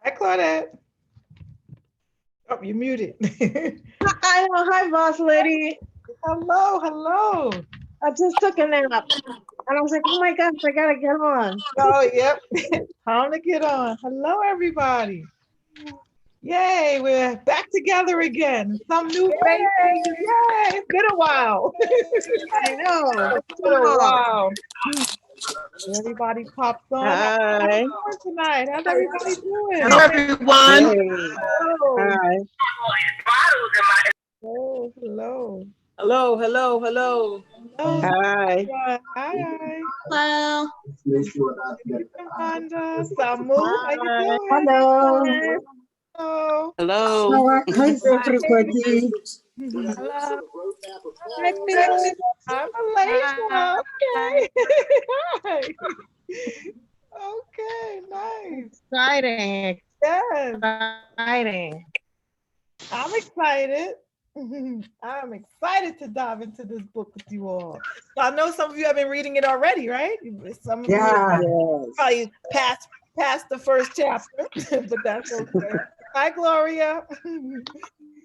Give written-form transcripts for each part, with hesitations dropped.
Hi, Claudette. Oh, you're muted. Hi, boss lady. Hello, hello. I just took a nap, and I was like, "Oh my gosh, I gotta get on." Oh, yep. Time to get on. Hello, everybody. Yay, we're back together again. Some new faces. Yay, it's been a while. I know. It's been a while. Everybody pops on. How's everybody Hi. doing tonight? How's everybody doing? Hello, everyone. Hey. Hello. Hi. Oh, hello. Hello, hello, hello. Hello. Hi. Hi. Hello. Amanda, Samu, how you Hi. doing? Hello. Hello. Hello. How's everybody? Hello. Hi, Felix. I'm Malaysia. Okay. Hi. Okay, nice. Exciting. Yes, Exciting. I'm excited. I'm excited to dive into this book with you all. So I know some of you have been reading it already, right? Some of you Yeah. probably past the first chapter, but that's okay. Hi, Gloria.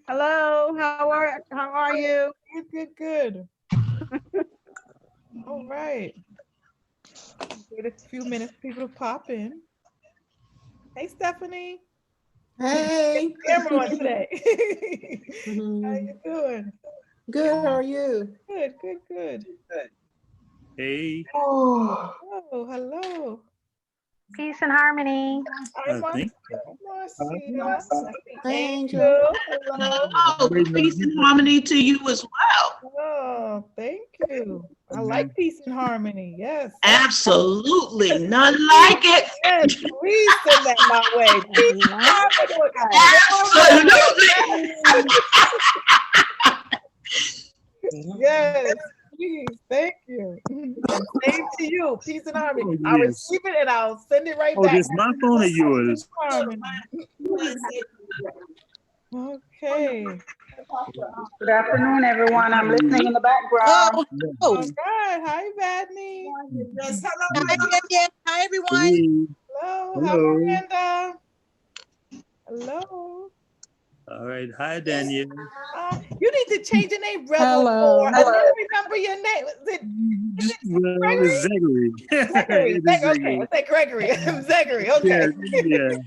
Hello. How are you? Good. All right. Wait a few minutes for people to pop in. Hey, Stephanie. Hey. Camera on today. How you doing? Good, how are you? Good. Hey, Oh, Hello. Peace and harmony. Hi, thank Marcia. hi, Angel. Angel. Hello. Oh, peace and harmony to you as well. Oh, thank you. I like peace and harmony. Yes. Absolutely. None like it. Yes, please send that my way. Peace and harmony. Yes, please. Thank you. And same to you. Peace and harmony. Oh, I'll yes. receive it and I'll send it right Oh, back. this my phone or yours? Harmony. Okay. Good afternoon, everyone. I'm listening in the background. All right. Hi, Badney. Yes, hello. Hi, Danielle. Hi, everyone. Hey, Hello. Hi, hello. Miranda. Hello. All right. Hi, Daniel. You need to change your name, Rebel. Hello. I don't remember your name. Is it Well, it's Zachary. Gregory? It is Okay, I said Gregory. Zachary. Yeah, Okay. yeah.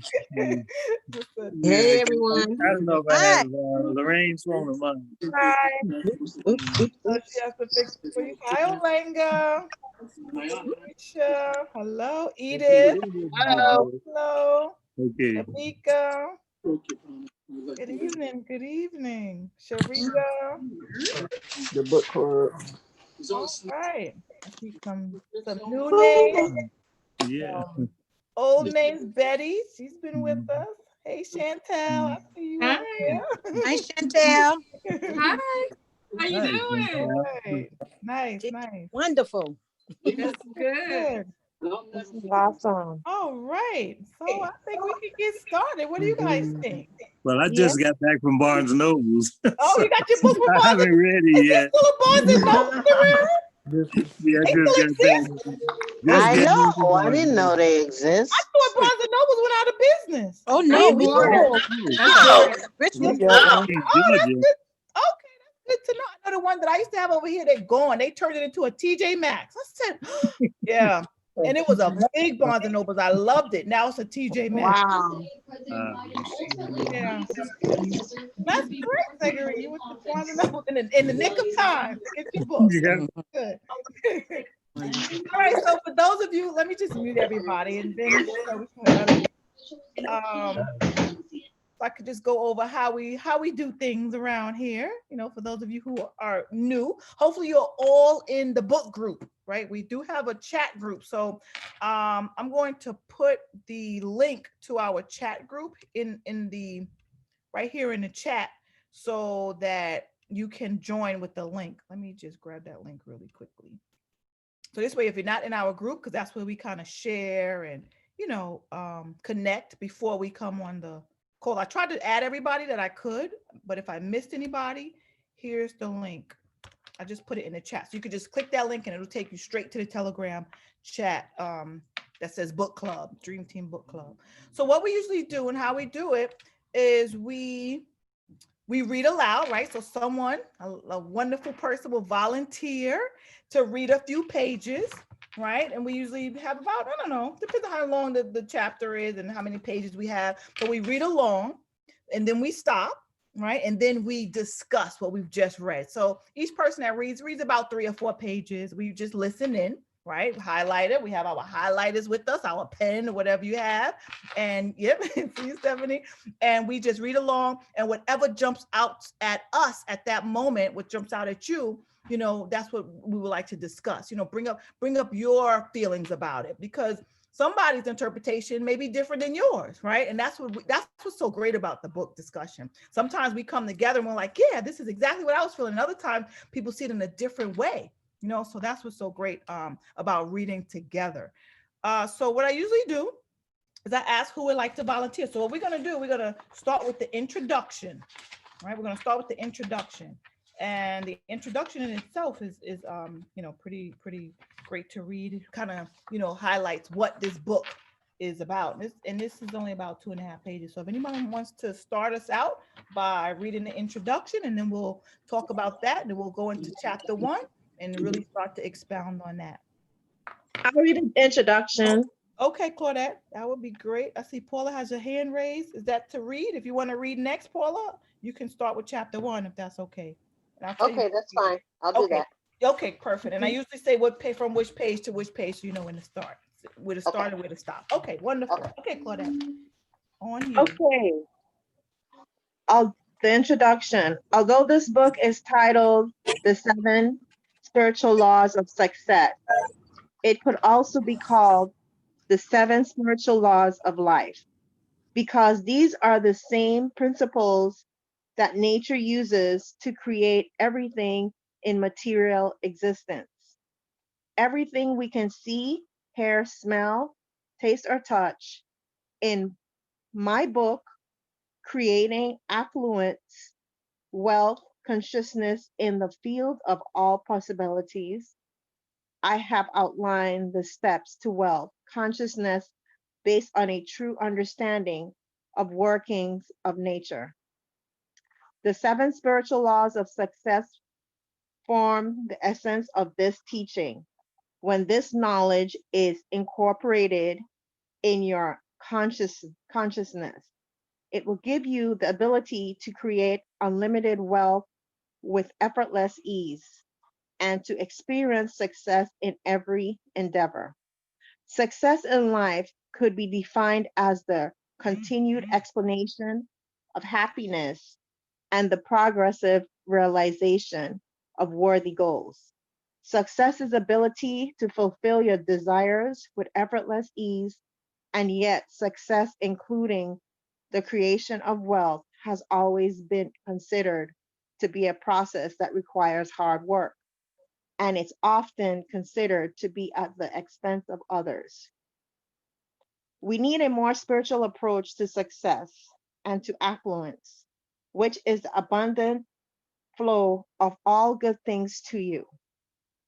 Hey, everyone. I don't know if I have Lorraine's phone or mine. Hi. Oops. So she has to fix it for you. Hi, Olenga. Alicia. Hello, Edith. Hello. Hello, Okay. Tamika. Good evening. Sharika. The book club. All right. I see some new names. Yeah. Old names. Betty. She's been with us. Hey, Chantel. I see you Hi. over there. Hi, Chantel. Hi. How you Hi, doing? Chantel. Right. Nice. Wonderful. That's good. This is awesome. All right. So I think we can get started. What do you guys think? Well, I Yeah. just got back from Barnes and Nobles. Oh, you got your book from I Barnes haven't and read Is it there yet. still a Barnes and Noble around? Yeah, I They just still got back. exist? Just I got back know. from I Barnes didn't and know Nobles. they I exist. thought Barnes and Nobles went out of business. Oh, no. We Oh, That's good. Richmond. We got one. In that's Georgia. good. Okay, that's good to know. I know the one that I used to have over here, they're gone. They turned it into a TJ Maxx. I said, yeah. And it was a big Barnes and Nobles. I loved it. Now it's a TJ Maxx. Wow. Yeah. That's great, Gregory. You went to Barnes and Noble in the nick of time to get your book. Yeah. Good. All right. So for those of you, let me just mute everybody and then if I could just go over how we do things around here. You know, for those of you who are new, hopefully you're all in the book group, right? We do have a chat group. So I'm going to put the link to our chat group in the right here in the chat so that you can join with the link. Let me just grab that link really quickly. So this way, if you're not in our group, because that's where we kind of share and, connect before we come on the call. I tried to add everybody that I could, but if I missed anybody, here's the link. I just put it in the chat. So you could just click that link and it'll take you straight to the Telegram chat that that says book club, Dream Team Book Club. So what we usually do and how we do it is we read aloud, right? So someone, a wonderful person will volunteer to read a few pages, right? And we usually have about, I don't know, depends on how long the chapter is and how many pages we have, but we read along and then we stop, right? And then we discuss what we've just read. So each person that reads about 3 or 4 pages. We just listen in, right? Highlight it. We have our highlighters with us, our pen or whatever you have. And yep, see Stephanie. And we just read along, and whatever jumps out at us at that moment, what jumps out at you, you know, that's what we would like to discuss. You know, bring up your feelings about it, because somebody's interpretation may be different than yours, right? And that's what's so great about the book discussion. Sometimes we come together and we're like, yeah, this is exactly what I was feeling. Another time people see it in a different way, you know, so that's what's so great about reading together. So what I usually do is I ask who would like to volunteer. So what we're gonna do, we're gonna start with the introduction, right? We're gonna start with the introduction. And the introduction in itself is you know, pretty great to read. It kind of, you know, highlights what this book is about. And this is only about 2.5 pages. So if anyone wants to start us out by reading the introduction, and then we'll talk about that, and then we'll go into chapter 1 and really start to expound on that. I'll read the introduction. Okay, Claudette, that would be great. I see Paula has her hand raised. Is that to read? If you want to read next, Paula, you can start with chapter 1 if that's okay. And I'll tell you. Okay, that's fine. I'll do Okay. that. Okay, perfect. And I usually say what page, from which page to which page, so you know when to start, where to start and where to stop. Okay, wonderful. Okay, Claudette, on you. Okay. The introduction. Although this book is titled The 7 Spiritual Laws of Success, it could also be called The 7 Spiritual Laws of Life, because these are the same principles that nature uses to create everything in material existence. Everything we can see, hear, smell, taste, or touch. In my book, Creating Affluence, Wealth, Consciousness in the Field of All Possibilities, I have outlined the steps to wealth consciousness based on a true understanding of workings of nature. The 7 spiritual laws of success form the essence of this teaching. When this knowledge is incorporated in your consciousness, it will give you the ability to create unlimited wealth with effortless ease and to experience success in every endeavor. Success in life could be defined as the continued explanation of happiness and the progressive realization of worthy goals. Success's ability to fulfill your desires with effortless ease, and yet success, including the creation of wealth, has always been considered to be a process that requires hard work, and it's often considered to be at the expense of others. We need a more spiritual approach to success and to affluence, which is the abundant flow of all good things to you.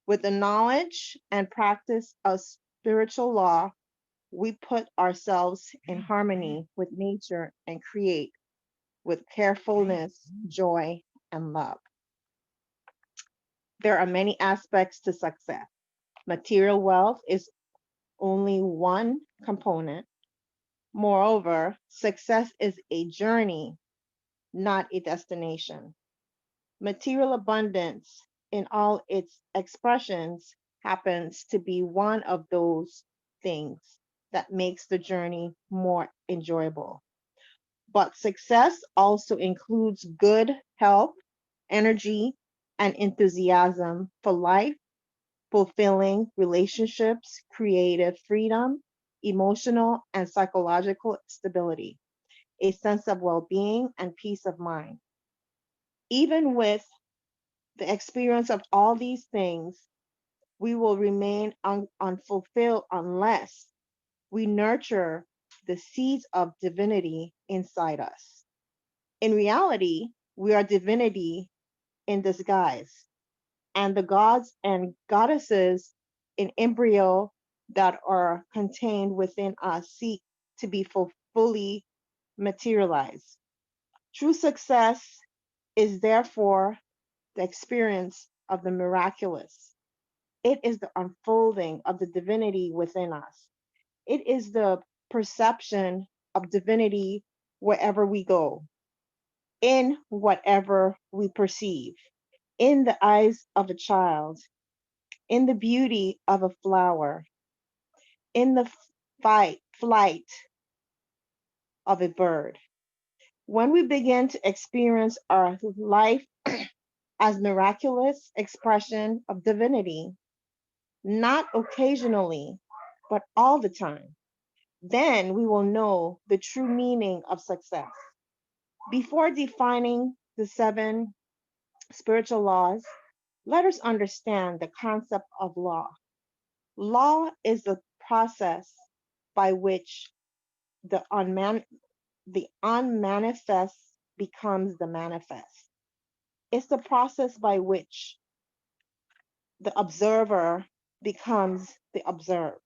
With the knowledge and practice of spiritual law, we put ourselves in harmony with nature and create with carefulness, joy, and love. There are many aspects to success. Material wealth is only one component. Moreover, success is a journey, not a destination. Material abundance in all its expressions happens to be one of those things that makes the journey more enjoyable. But success also includes good health, energy, and enthusiasm for life, fulfilling relationships, creative freedom, emotional and psychological stability, a sense of well-being and peace of mind. Even with the experience of all these things, we will remain unfulfilled unless we nurture the seeds of divinity inside us. In reality, we are divinity in disguise, and the gods and goddesses in embryo that are contained within us seek to be fully materialized. True success is therefore the experience of the miraculous. It is the unfolding of the divinity within us. It is the perception of divinity wherever we go, in whatever we perceive, in the eyes of a child, in the beauty of a flower, in the flight of a bird. When we begin to experience our life as miraculous expression of divinity, not occasionally, but all the time, then we will know the true meaning of success. Before defining the 7 spiritual laws, let us understand the concept of law. Law is the process by which the unmanifest becomes the manifest. It's the process by which the observer becomes the observed.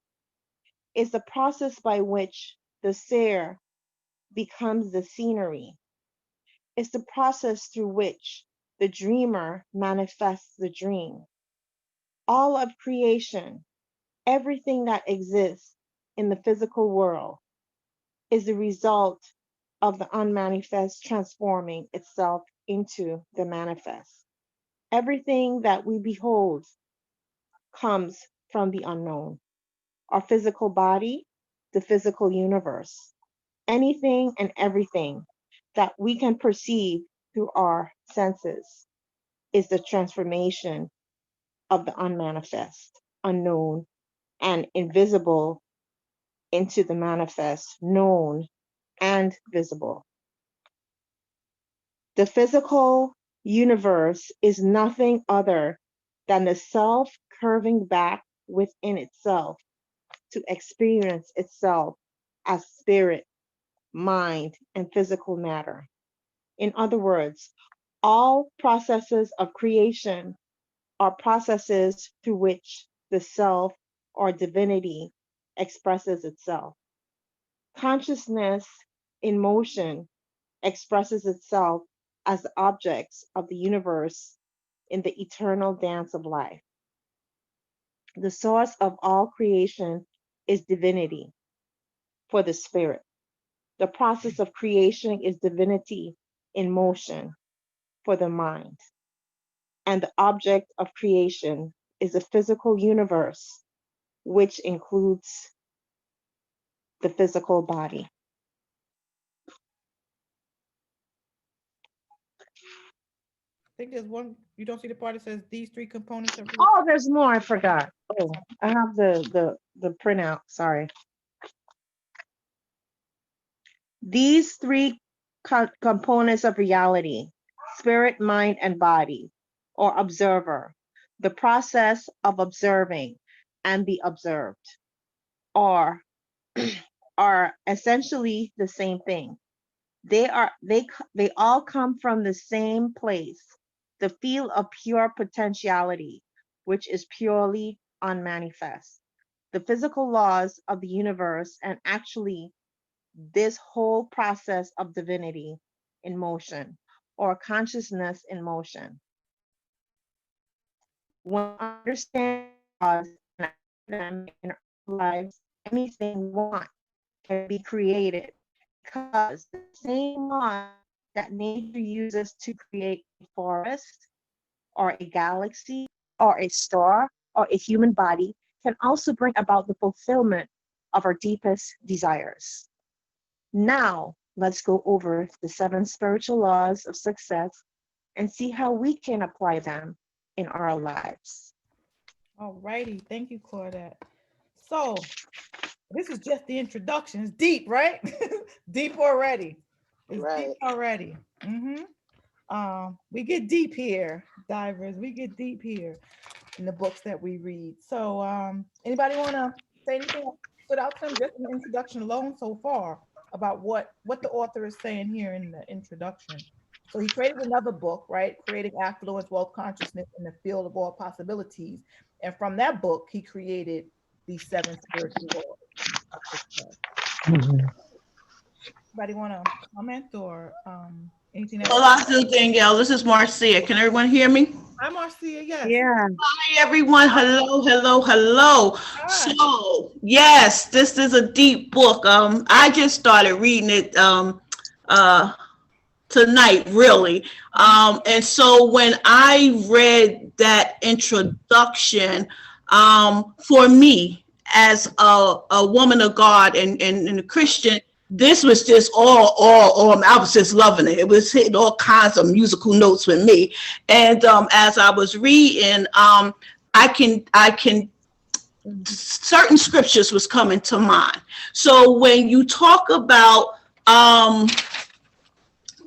It's the process by which the seer becomes the scenery. It's the process through which the dreamer manifests the dream. All of creation, everything that exists in the physical world, is the result of the unmanifest transforming itself into the manifest. Everything that we behold comes from the unknown. Our physical body, the physical universe, anything and everything that we can perceive through our senses is the transformation of the unmanifest, unknown, and invisible into the manifest, known, and visible. The physical universe is nothing other than the self curving back within itself to experience itself as spirit, mind, and physical matter. In other words, all processes of creation are processes through which the self or divinity expresses itself. Consciousness in motion expresses itself as the objects of the universe in the eternal dance of life. The source of all creation is divinity for the spirit. The process of creation is divinity in motion for the mind. And the object of creation is the physical universe, which includes the physical body. I think there's one, you don't see the part that says these 3 components of real. Oh, there's more. I forgot. Oh, I have the printout. Sorry. These 3 components of reality, spirit, mind, and body, or observer, the process of observing and the observed, are are essentially the same thing. They all come from the same place, the field of pure potentiality, which is purely unmanifest. The physical laws of the universe, and actually this whole process of divinity in motion, or consciousness in motion. When we understand laws and them in our lives, anything we want can be created, because the same laws that nature uses to create a forest or a galaxy or a star or a human body can also bring about the fulfillment of our deepest desires. Now, let's go over the 7 spiritual laws of success and see how we can apply them in our lives. All righty. Thank you, Claudette. So this is just the introduction. It's deep, right? Deep already. It's deep already. We get deep here, divers. We get deep here in the books that we read. So anybody want to say anything that stood out to them just in the introduction alone so far about what the author is saying here in the introduction? So he created another book, right? Creating Affluence, Wealth, Consciousness in the Field of All Possibilities. And from that book, he created these 7 spiritual laws of success. Anybody want to comment or anything else? Well, I do, Danielle. This is Marcia. Can everyone hear me? Hi, Marcia. Yes. Yeah. Hi, everyone. Hello, hello, hello. Hi. So, yes, this is a deep book. I just started reading it tonight, really. And so when I read that introduction, for me as a woman of God and a Christian, this was just all, I was just loving it. It was hitting all kinds of musical notes with me. And as I was reading, I can certain scriptures was coming to mind. So when you talk about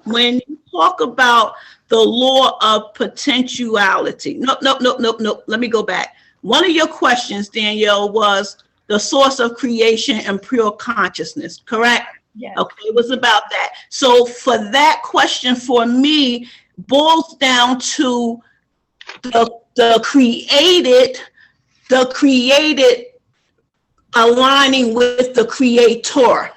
the law of potentiality, nope. Let me go back. One of your questions, Danielle, was the source of creation and pure consciousness, correct? Yes. Okay, it was about that. So for that question, for me, boils down to the created aligning with the creator.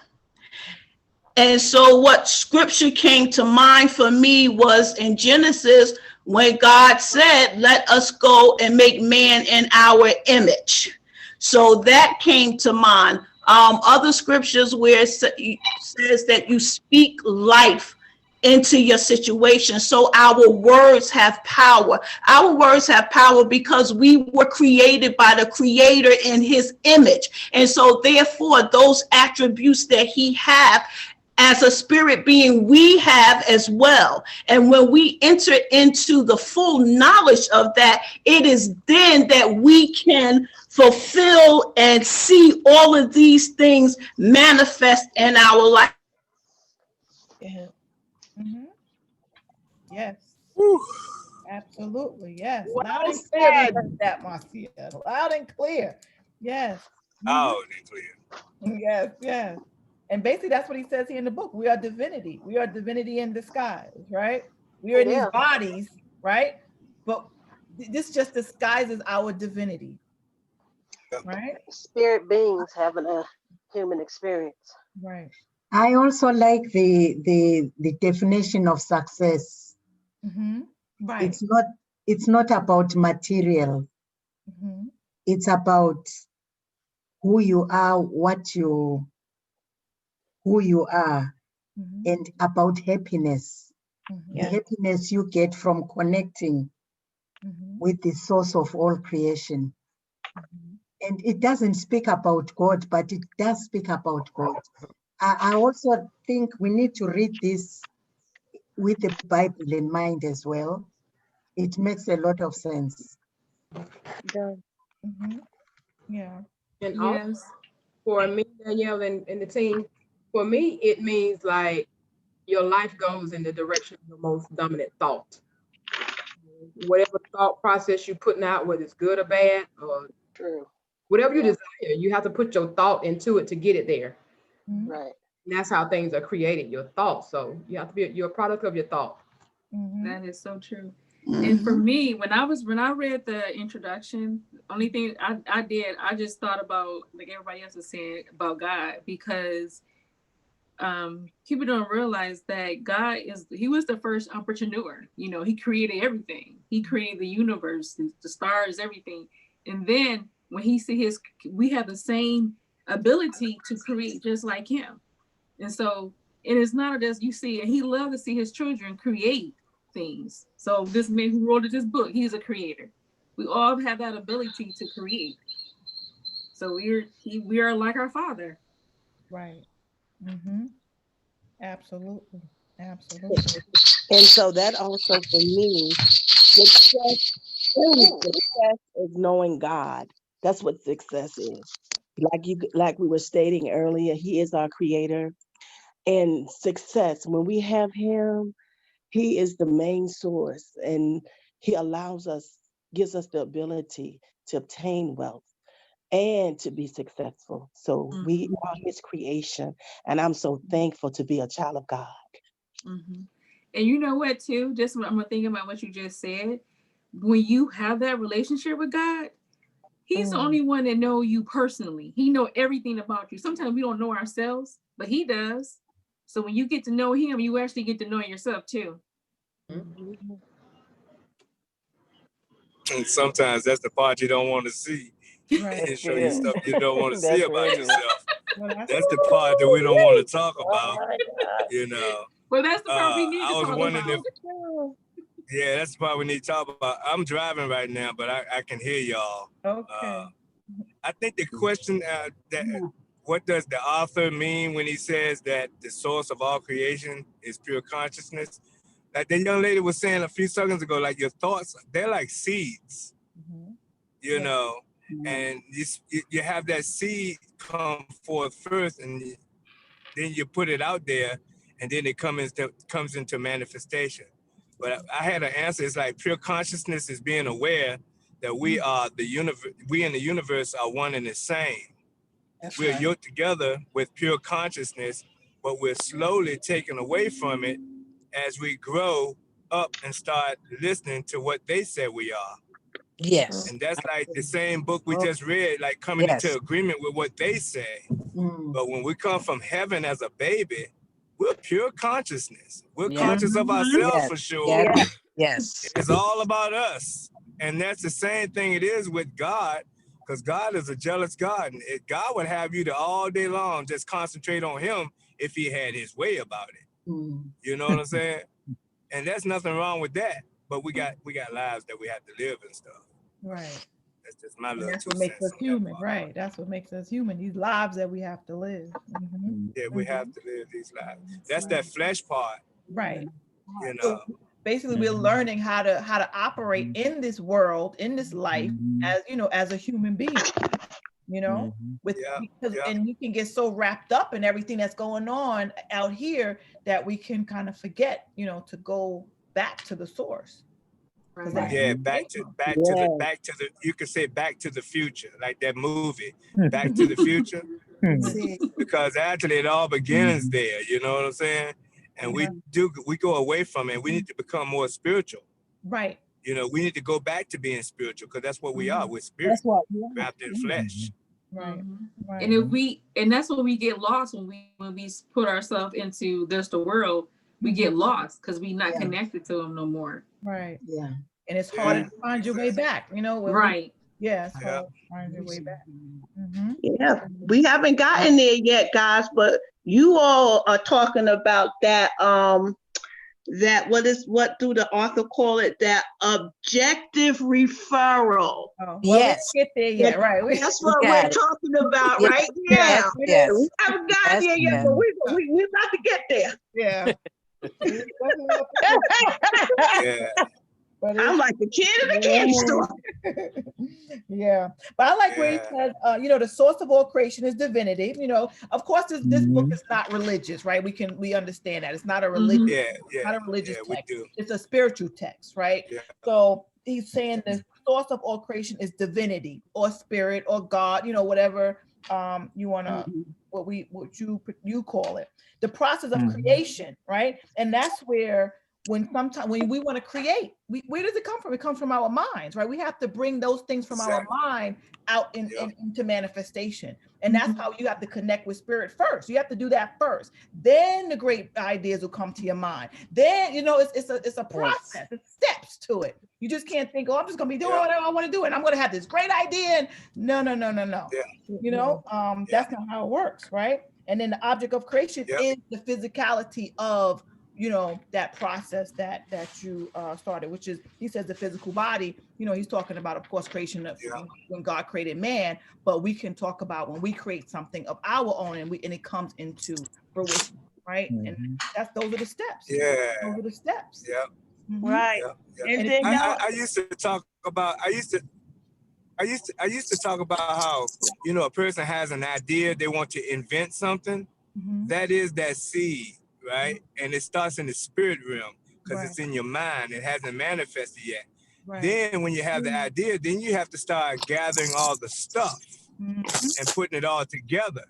And so what scripture came to mind for me was in Genesis, when God said, let us go and make man in our image. So that came to mind. Other scriptures where it says that you speak life into your situation. So our words have power. Our words have power because we were created by the creator in his image. And so therefore, those attributes that he has as a spirit being, we have as well. And when we enter into the full knowledge of that, it is then that we can fulfill and see all of these things manifest in our life. Yeah. Yes. Absolutely. Yes. Well Loud and clear. We said. heard that, Marcia. Loud and clear. Yes. Loud and clear. Yes. Yes. And basically, that's what he says here in the book. We are divinity. We are divinity in disguise, right? We are in these bodies, right? But this just disguises our divinity, right? Spirit beings having a human experience. Right. I also like the definition of success. Right. It's not about material. It's about who you are, who you are, and about happiness. The happiness you get from connecting with the source of all creation. And it doesn't speak about God, but it does speak about God. I also think we need to read this with the Bible in mind as well. It makes a lot of sense. Yeah. And also, for me, Danielle, and the team, for me, it means like your life goes in the direction of the most dominant thought. Whatever thought process you're putting out, whether it's good or bad, or True. Whatever you desire, you have to put your thought into it to get it there. Right. And that's how things are created, your thoughts. So you have to be, you're a product of your thought. That is so true. And for me, when I read the introduction, only thing I did, I just thought about, like everybody else is saying, about God, because people don't realize that God he was the first entrepreneur. You know, he created everything. He created the universe, the stars, everything. And then when he see we have the same ability to create just like him. And so, and it's not just you see, and he loved to see his children create things. So this man who wrote this book, he's a creator. We all have that ability to create. So we are like our Father. Right. Absolutely. Absolutely. And so that also for me, success is knowing God. That's what success is. Like we were stating earlier, he is our creator. And success, when we have him, he is the main source, and he gives us the ability to obtain wealth and to be successful. So we are his creation, and I'm so thankful to be a child of God. And you know what, too? Just I'm thinking about what you just said. When you have that relationship with God, He's the only one that know you personally. He know everything about you. Sometimes we don't know ourselves, but he does. So when you get to know him, you actually get to know yourself too. And sometimes that's the part you don't want to see. Right. And show you stuff you don't want to see That's about good. yourself. Well, That's the part that we don't want to talk Oh about. my God. You know. Well, that's the part we need I to was talk wondering about. yeah, that's the part we need to talk about. I'm driving right now, but I can hear y'all. Okay. I think the question that what does the author mean when he says that the source of all creation is pure consciousness? Like the young lady was saying a few seconds ago, like your thoughts, they're like seeds, you know, and you have that seed come forth first, and then you put it out there, and then it comes into manifestation. But I had an answer. It's like pure consciousness is being aware that we are the universe. We in the universe are one and the same. We're yoked together with pure consciousness, but we're slowly taken away from it as we grow up and start listening to what they say we are. Yes. And that's like the same book we just read, like coming into agreement with what they say. But when we come from heaven as a baby, we're pure consciousness. We're conscious of ourselves for sure. Yes. It's all about us. And that's the same thing it is with God, because God is a jealous God. And God would have you to all day long just concentrate on him if he had his way about it. You know what I'm saying? And there's nothing wrong with that. But we got lives that we have to live and stuff. Right. That's just my And little that's 2 what makes cents us on that human, part. right? That's what makes us human. These lives that we have to live. Yeah, we have to live these lives. That's that flesh part. Right. You know. So basically, we're learning how to operate in this world, in this life, as as a human being. And you can get so wrapped up in everything that's going on out here that we can kind of forget, to go back to the source. Yeah, back to the you could say back to the future, like that movie, Back to the Future. Because actually it all begins there, you know what I'm saying? And we go away from it. We need to become more spiritual. Right. We need to go back to being spiritual, because that's what we are. We're spirit wrapped in flesh. Right. Right. And that's when we get lost when we put ourselves into just the world. We get lost because we're not connected to them no more. Right. Yeah. And it's hard to find your way back, Right. It's hard to find your way back. Yeah, we haven't gotten there yet, guys, but you all are talking about that what do the author call it, that objective referral. We didn't get there yet, right? That's what we're talking about right now. Yes. We haven't gotten there yet, but we're about to get there. Yeah. Yeah. I'm like the kid in the candy store. Yeah, but I like where he says, the source of all creation is divinity. Of course, this book is not religious, right? We understand that it's not a religious, not a religious text. It's a spiritual text, right? Yeah. So he's saying the source of all creation is divinity or spirit or God, whatever you want to, what you call it, the process of creation, right? And that's where when we want to create, where does it come from? It comes from our minds, right? We have to bring those things from our mind out into manifestation. And that's how you have to connect with spirit first. You have to do that first. Then the great ideas will come to your mind. Then, it's a process, it's steps to it. You just can't think, I'm just going to be doing whatever I want to do. And I'm going to have this great idea. And no. Yeah. That's not how it works, right? And then the object of creation is the physicality of that process that you started, which is, he says, the physical body. He's talking about, of course, creation of when God created man, but we can talk about when we create something of our own and it comes into fruition, right? And those are the steps. Yeah. Those are the steps. Yeah. Right. Yeah. And then I used to talk about how, a person has an idea, they want to invent something. That is that seed, right? And it starts in the spirit realm because it's in your mind. It hasn't manifested yet. Right. Then when you have the idea, then you have to start gathering all the stuff and putting it all together.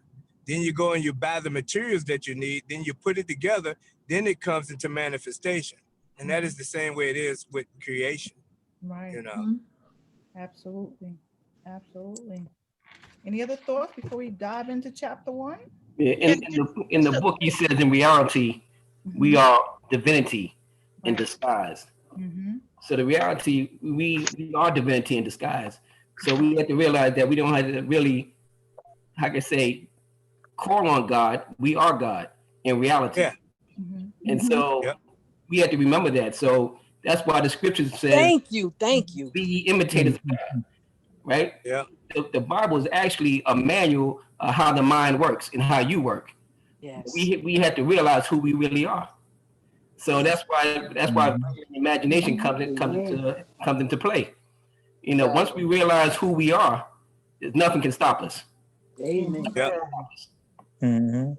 Then you go and you buy the materials that you need. Then you put it together. Then it comes into manifestation. And that is the same way it is with creation. Right. Mm-hmm. Absolutely. Absolutely. Any other thoughts before we dive into chapter 1? Yeah, in the book, he says in reality, we are divinity in disguise. Mm-hmm. So the reality, we are divinity in disguise. So we have to realize that we don't have to really, how can I say, call on God. We are God in reality. Yeah. Mm-hmm. And so we have to remember that. So that's why the scripture says, Thank you. be imitators of God, right? Yeah. The Bible is actually a manual of how the mind works and how you work. Yes. We have to realize who we really are. So that's why imagination comes into play. You know, once we realize who we are, nothing can stop us. Amen. Yeah. Mm-hmm.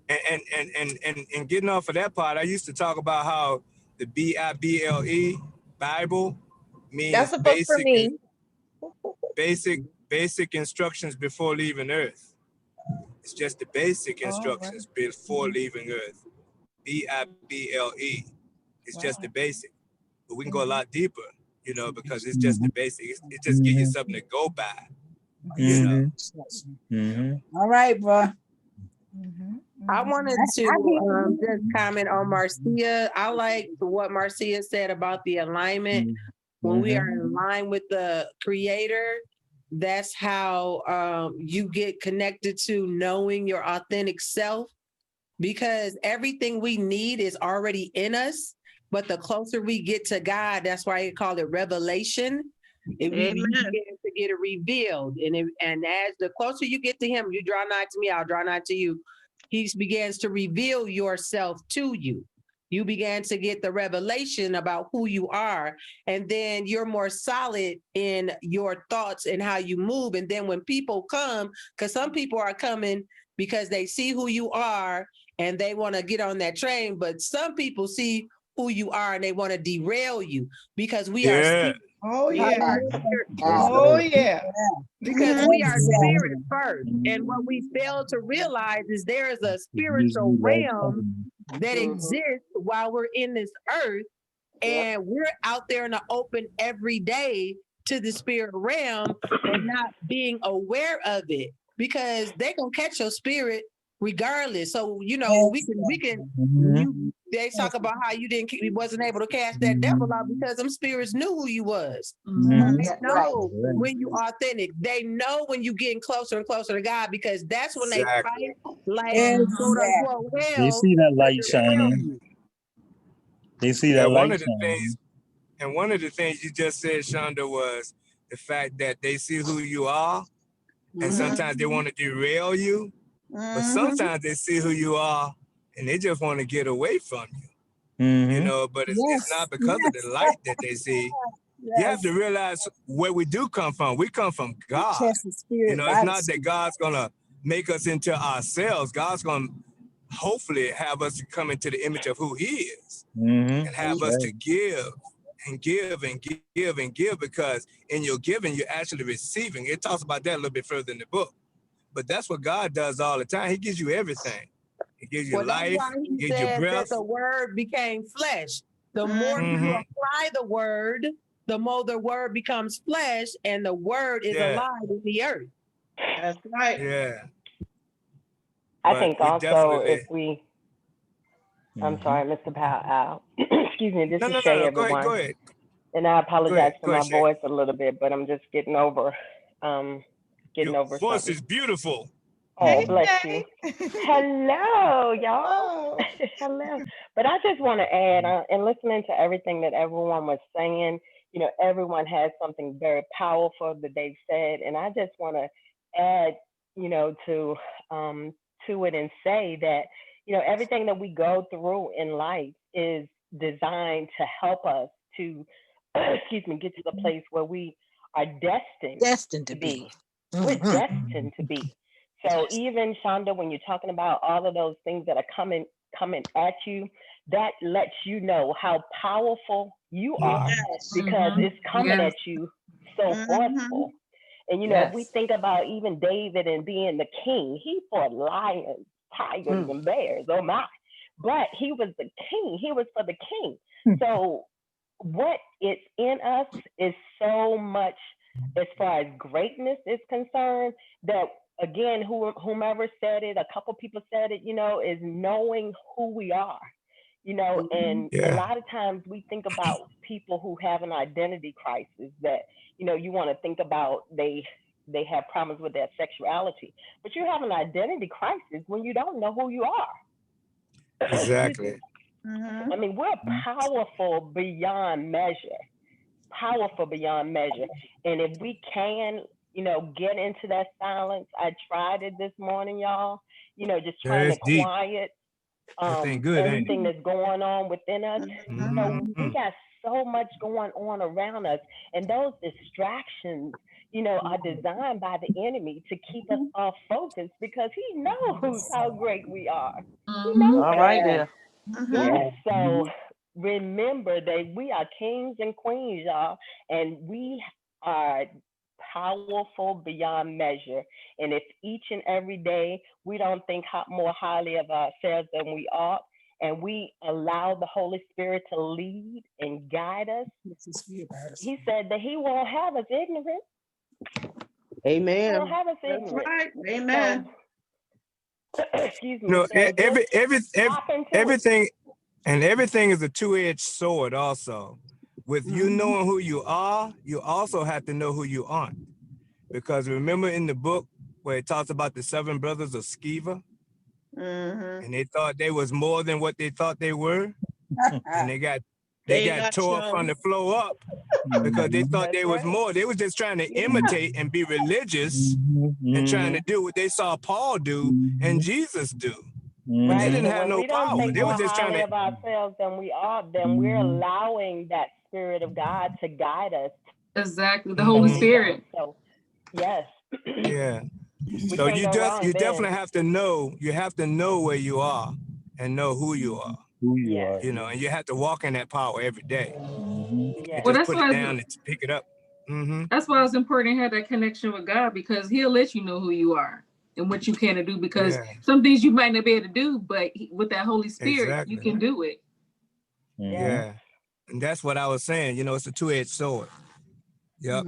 And getting off of that part, I used to talk about how the Bible means That's a book for me. basic instructions before leaving Earth. It's just the basic instructions before leaving Earth. Bible. It's just the basic, but we can go a lot deeper, you know, because it's just the basic. It just gives you something to go by, you know. All right, bro. I wanted to just comment on Marcia. I like what Marcia said about the alignment. When we are in line with the Creator, that's how you get connected to knowing your authentic self, because everything we need is already in us. But the closer we get to God, that's why I call it revelation. If we begin to get it revealed, and as the closer you get to Him, you draw nigh to me, I'll draw nigh to you. He begins to reveal yourself to you. You began to get the revelation about who you are, and then you're more solid in your thoughts and how you move. And then when people come, because some people are coming because they see who you are and they want to get on that train, but some people see who you are and they want to derail you because we are spirit. Oh yeah. Oh yeah. Because we are spirit first. And what we fail to realize is there is a spiritual realm that exists while we're in this earth. And we're out there in the open every day to the spirit realm and not being aware of it, because they're gonna catch your spirit regardless. So we can they talk about how you wasn't able to cast that devil out because them spirits knew who you was. They know when you authentic. They know when you getting closer and closer to God, because that's when they fight like quote unquote hell. They see that light shining. They see that light shining. One of the things you just said, Shonda, was the fact that they see who you are, and sometimes they want to derail you, but sometimes they see who you are and they just want to get away from you. You know, but it's not because of the light that they see. You have to realize where we do come from. We come from God. You know, it's not that God's gonna make us into ourselves. God's gonna hopefully have us come into the image of who He is, and have us to give and give and give and give, because in your giving, you're actually receiving. It talks about that a little bit further in the book. But that's what God does all the time. He gives you everything. He gives you life, He gives you said breath. that the word became flesh. The more you apply the word, the more the word becomes flesh, and the word is alive in the earth. That's right. Yeah. I think also if we, I'm sorry, Mr. Powell. Excuse me, this is Shay, everyone. Go ahead. And I apologize for my Shay. voice a little bit, but I'm just getting over Your voice something. is beautiful. Oh, bless you. Hello, y'all. Hello. But I just want to add, and listening to everything that everyone was saying, you know, everyone has something very powerful that they've said, and I just want to add, you know, to it and say that, you know, everything that we go through in life is designed to help us to, get to the place where we are destined to be. We're destined to be. So even Shonda, when you're talking about all of those things that are coming at you, that lets you know how powerful you are, because it's coming at you so forceful. And you know, if we think about even David and being the king, he fought lions, tigers, and bears. Oh my! But he was the king. He was for the king. So what is in us is so much as far as greatness is concerned, that again, whomever said it, a couple people said it, is knowing who we are. And a lot of times we think about people who have an identity crisis that, you want to think about they have problems with their sexuality, but you have an identity crisis when you don't know who you are. Exactly. I mean, we're powerful beyond measure. Powerful beyond measure. And if we can, get into that silence, I tried it this morning, y'all, just trying to deep. quiet That thing good, everything that's going on within us. We got so much going on around us, and those distractions, are designed by the enemy to keep us off focus because he knows how great we are. He knows All right that. there. Yes. So remember that we are kings and queens, y'all, and we are powerful beyond measure. And if each and every day we don't think more highly of ourselves than we ought, and we allow the Holy Spirit to lead and guide us, he said that he won't have us ignorant. Amen. He won't have us That's ignorant. right. Amen. So, excuse me. No, So everything is a two-edged sword also. With you knowing who you are, you also have to know who you aren't. Because remember in the book where it talks about the 7 brothers of Sceva, and they thought they was more than what they thought they were, and they got tore from the flow up because they thought they was more. They was just trying to imitate and be religious and trying to do what they saw Paul do and Jesus do. But they didn't have no power. They were just trying to of ourselves than we are, then we're allowing that Spirit of God to guide us. Exactly, the Holy Spirit. So, yes. Yeah. So you definitely have to know. You have to know where you are and know who you are. And you have to walk in that power every day. Yeah. Just put it down and pick it up. That's why it's important to have that connection with God, because he'll let you know who you are and what you can do, because some things you might not be able to do, but with that Holy Spirit, you can do it. Yeah. And that's what I was saying. It's a two-edged sword. Yep.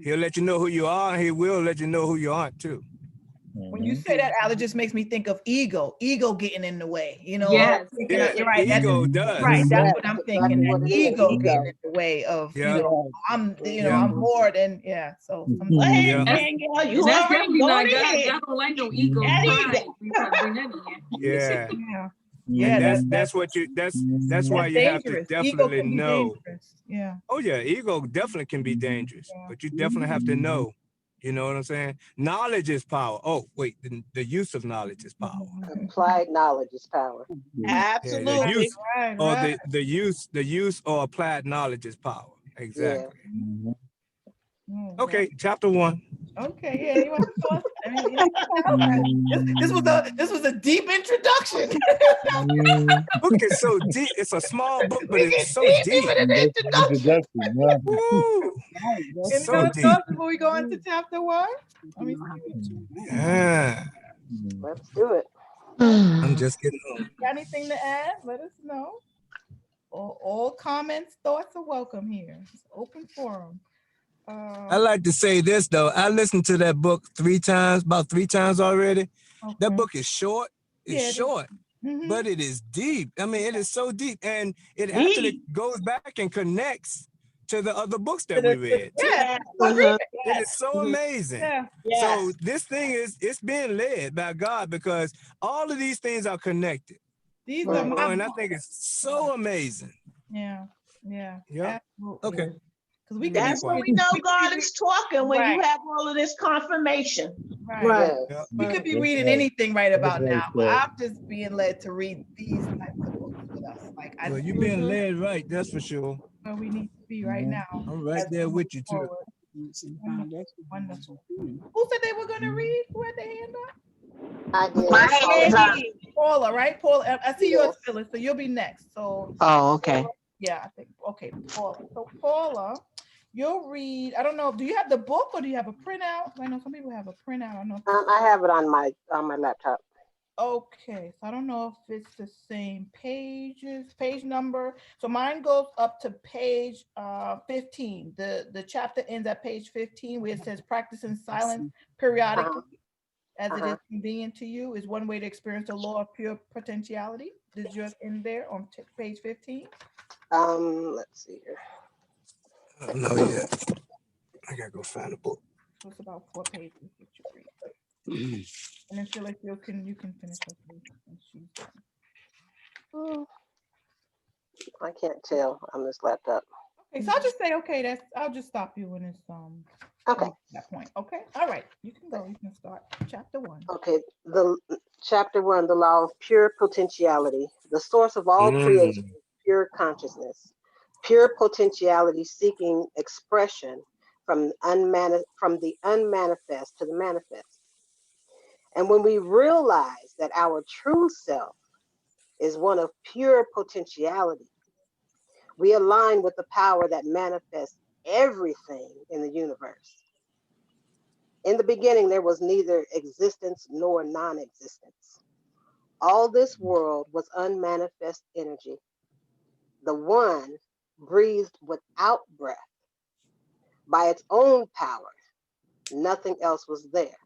He'll let you know who you are, and he will let you know who you aren't too. When you say that, Al, it just makes me think of ego getting in the way, Yes. You're right. Ego does. Right, that's what I'm thinking. That ego getting in the way of, I'm more than, so. Hey, Danielle, you that's already definitely going not God. ahead. God don't like no ego. Yeah. And that's why you have to definitely know. Yeah. Oh yeah, ego definitely can be dangerous, but you definitely have to know. You know what I'm saying? Knowledge is power. Oh, wait, the use of knowledge is power. Applied knowledge is power. Absolutely. Yeah, the use or right. the use or applied knowledge is power. Exactly. Yeah. Okay, chapter 1. Okay, you want to tell us? This was a deep introduction. Book is so deep. It's a small book, but it's so deep. Introduction, yeah. Woo! Any So other deep. thoughts before we go into chapter 1? Let me see. Yeah. Let's do it. I'm just getting home. Got anything to add? Let us know. All comments, thoughts are welcome here. It's open forum. I like to say this though. I listened to that book about three times already. Okay. That book is short. It's short, but it is deep. I mean, it is so deep, and it actually goes back and connects to the other books that we read. Yeah. It is so amazing. Yeah. So this thing it's being led by God because all of these things are connected. These are my and I think it's so amazing. Yeah. Absolutely. Okay. That's when we know God is talking, when you have all of this confirmation. Right. We could be reading anything right about now, but I'm just being led to read these types of books with us. Well, you're being led right, that's for sure. Where we need to be right now. I'm right there with you too. Wonderful. Who said they were going to read? Who had their hand up? I did. Paula, right? Paula, I see yours, Phyllis, so you'll be next. So. Oh, okay. Yeah, I think. Okay, Paula. So Paula, you'll read. I don't know. Do you have the book or do you have a printout? I know some people have a printout. I know. I have it on my laptop. Okay, so I don't know if it's the same page number. So mine goes up to page 15. The chapter ends at page 15 where it says practice in silence periodically as it is convenient to you is one way to experience the law of pure potentiality. Did yours end there on page 15? Let's see here. No, yeah. I gotta go find a book. So it's about 4 pages that you read. Mm. And then Phyllis, you can finish up when she's done. I can't tell on this laptop. Okay, so I'll just say okay. I'll just stop you when it's Okay. that point. Okay, all right. You can go. You can start chapter 1. Okay. The chapter 1, the law of pure potentiality. The source of all creation is pure consciousness. Pure potentiality seeking expression from the unmanifest to the manifest. And when we realize that our true self is one of pure potentiality, we align with the power that manifests everything in the universe. In the beginning, there was neither existence nor non-existence. All this world was unmanifest energy. The one breathed without breath. By its own power, nothing else was there.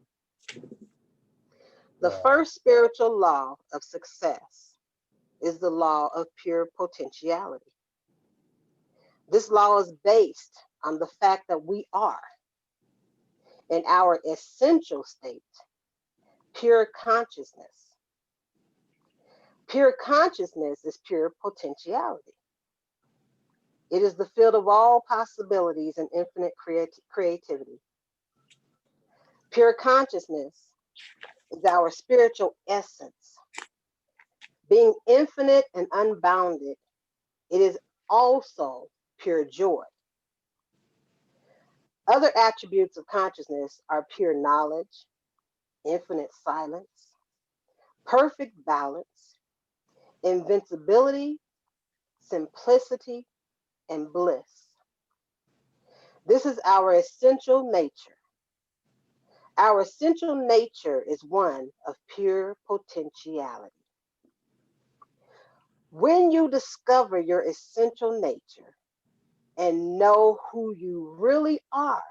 The first spiritual law of success is the law of pure potentiality. This law is based on the fact that we are, in our essential state, pure consciousness. Pure consciousness is pure potentiality. It is the field of all possibilities and infinite creativity. Pure consciousness is our spiritual essence. Being infinite and unbounded, it is also pure joy. Other attributes of consciousness are pure knowledge, infinite silence, perfect balance, invincibility, simplicity, and bliss. This is our essential nature. Our essential nature is one of pure potentiality. When you discover your essential nature and know who you really are,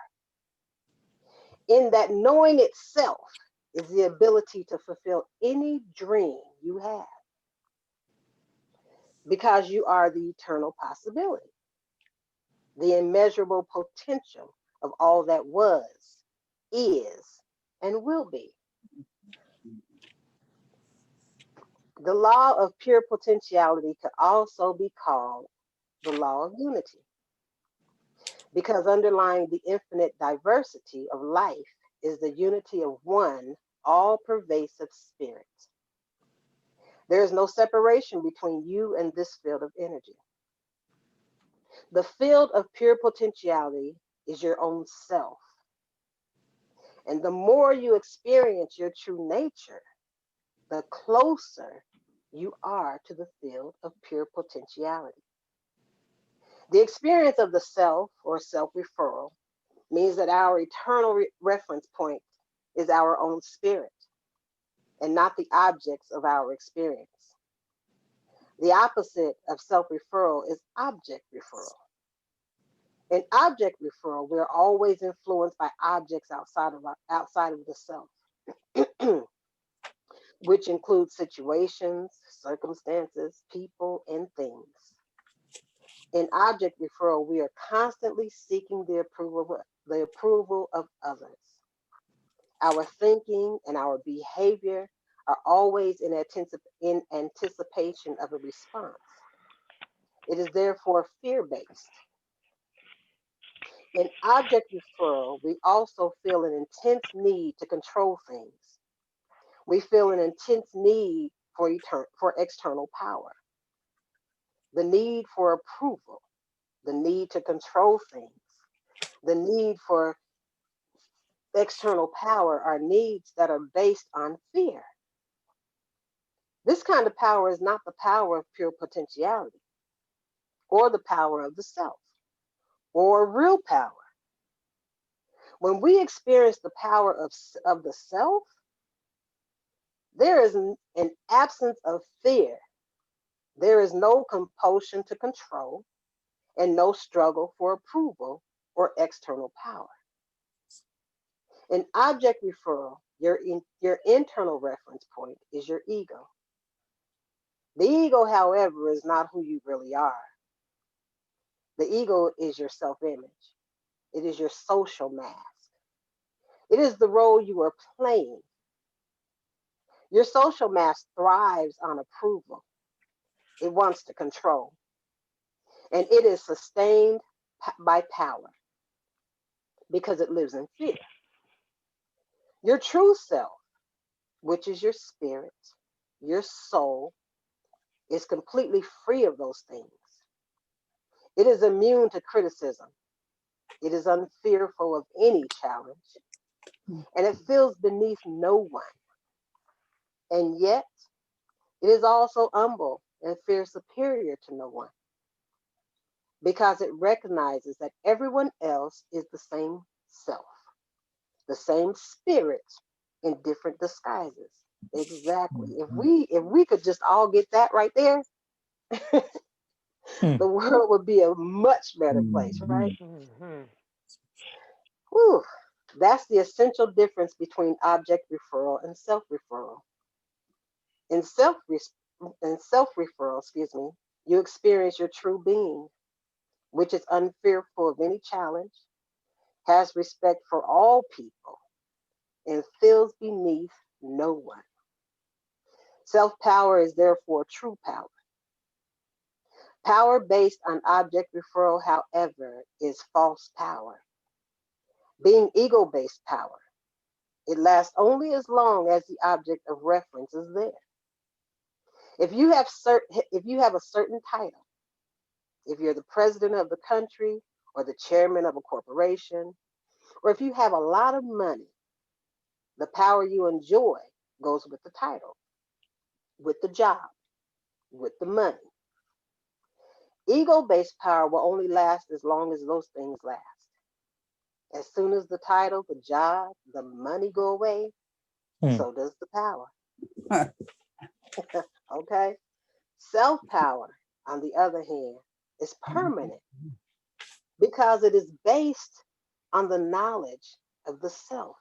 in that knowing itself is the ability to fulfill any dream you have, because you are the eternal possibility, the immeasurable potential of all that was, is, and will be. The law of pure potentiality could also be called the law of unity, because underlying the infinite diversity of life is the unity of one all-pervasive spirit. There is no separation between you and this field of energy. The field of pure potentiality is your own self. And the more you experience your true nature, the closer you are to the field of pure potentiality. The experience of the self or self-referral means that our eternal reference point is our own spirit and not the objects of our experience. The opposite of self-referral is object referral. In object referral, we're always influenced by objects outside of the self, which includes situations, circumstances, people, and things. In object referral, we are constantly seeking the approval of others. Our thinking and our behavior are always in anticipation of a response. It is therefore fear-based. In object referral, we also feel an intense need to control things. We feel an intense need for external power, the need for approval, the need to control things, the need for external power are needs that are based on fear. This kind of power is not the power of pure potentiality, or the power of the self, or real power. When we experience the power of the self, There is an absence of fear. There is no compulsion to control and no struggle for approval or external power. In object referral, your internal reference point is your ego. The ego, however, is not who you really are. The ego is your self-image. It is your social mask. It is the role you are playing. Your social mask thrives on approval. It wants to control. And it is sustained by power because it lives in fear. Your true self, which is your spirit, your soul, is completely free of those things. It is immune to criticism. It is unfearful of any challenge. And it feels beneath no one. And yet, it is also humble and feels superior to no one, because it recognizes that everyone else is the same self, the same spirit in different disguises. Exactly. If we could just all get that right there, the world would be a much better place, right? Whew. That's the essential difference between object referral and self-referral. In self-referral, you experience your true being, which is unfearful of any challenge, has respect for all people, and feels beneath no one. Self-power is therefore true power. Power based on object referral, however, is false power. Being ego-based power, it lasts only as long as the object of reference is there. If you have a certain title, if you're the president of the country or the chairman of a corporation, or if you have a lot of money, the power you enjoy goes with the title, with the job, with the money. Ego-based power will only last as long as those things last. As soon as the title, the job, the money go away, so does the power. Okay? Self-power, on the other hand, is permanent because it is based on the knowledge of the self.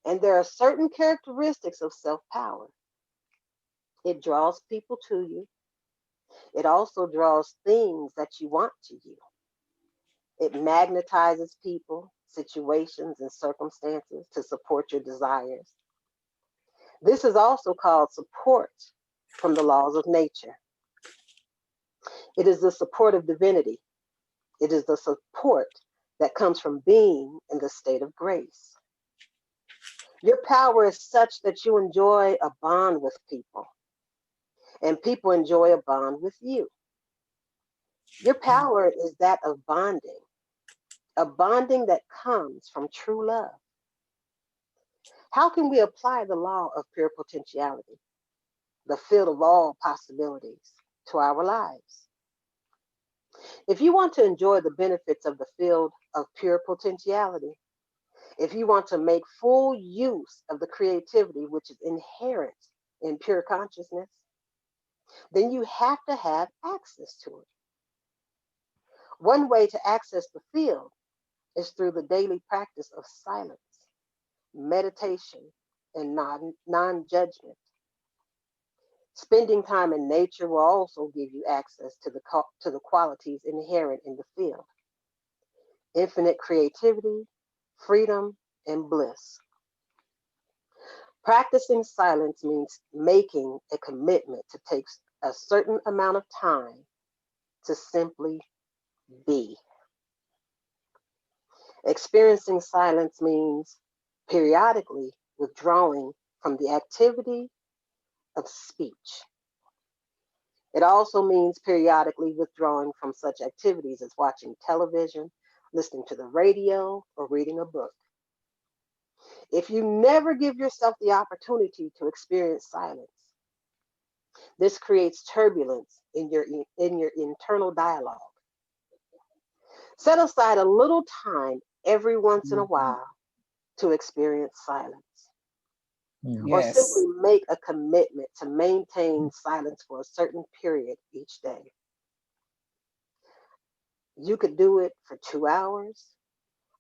And there are certain characteristics of self-power. It draws people to you. It also draws things that you want to you. It magnetizes people, situations, and circumstances to support your desires. This is also called support from the laws of nature. It is the support of divinity. It is the support that comes from being in the state of grace. Your power is such that you enjoy a bond with people, and people enjoy a bond with you. Your power is that of bonding, a bonding that comes from true love. How can we apply the law of pure potentiality, the field of all possibilities, to our lives? If you want to enjoy the benefits of the field of pure potentiality, if you want to make full use of the creativity which is inherent in pure consciousness, then you have to have access to it. One way to access the field is through the daily practice of silence, meditation, and non-judgment. Spending time in nature will also give you access to the qualities inherent in the field: infinite creativity, freedom, and bliss. Practicing silence means making a commitment to take a certain amount of time to simply be. Experiencing silence means periodically withdrawing from the activity of speech. It also means periodically withdrawing from such activities as watching television, listening to the radio, or reading a book. If you never give yourself the opportunity to experience silence, this creates turbulence in your internal dialogue. Set aside a little time every once in a while to experience silence. or Yes. simply make a commitment to maintain silence for a certain period each day. You could do it for 2 hours,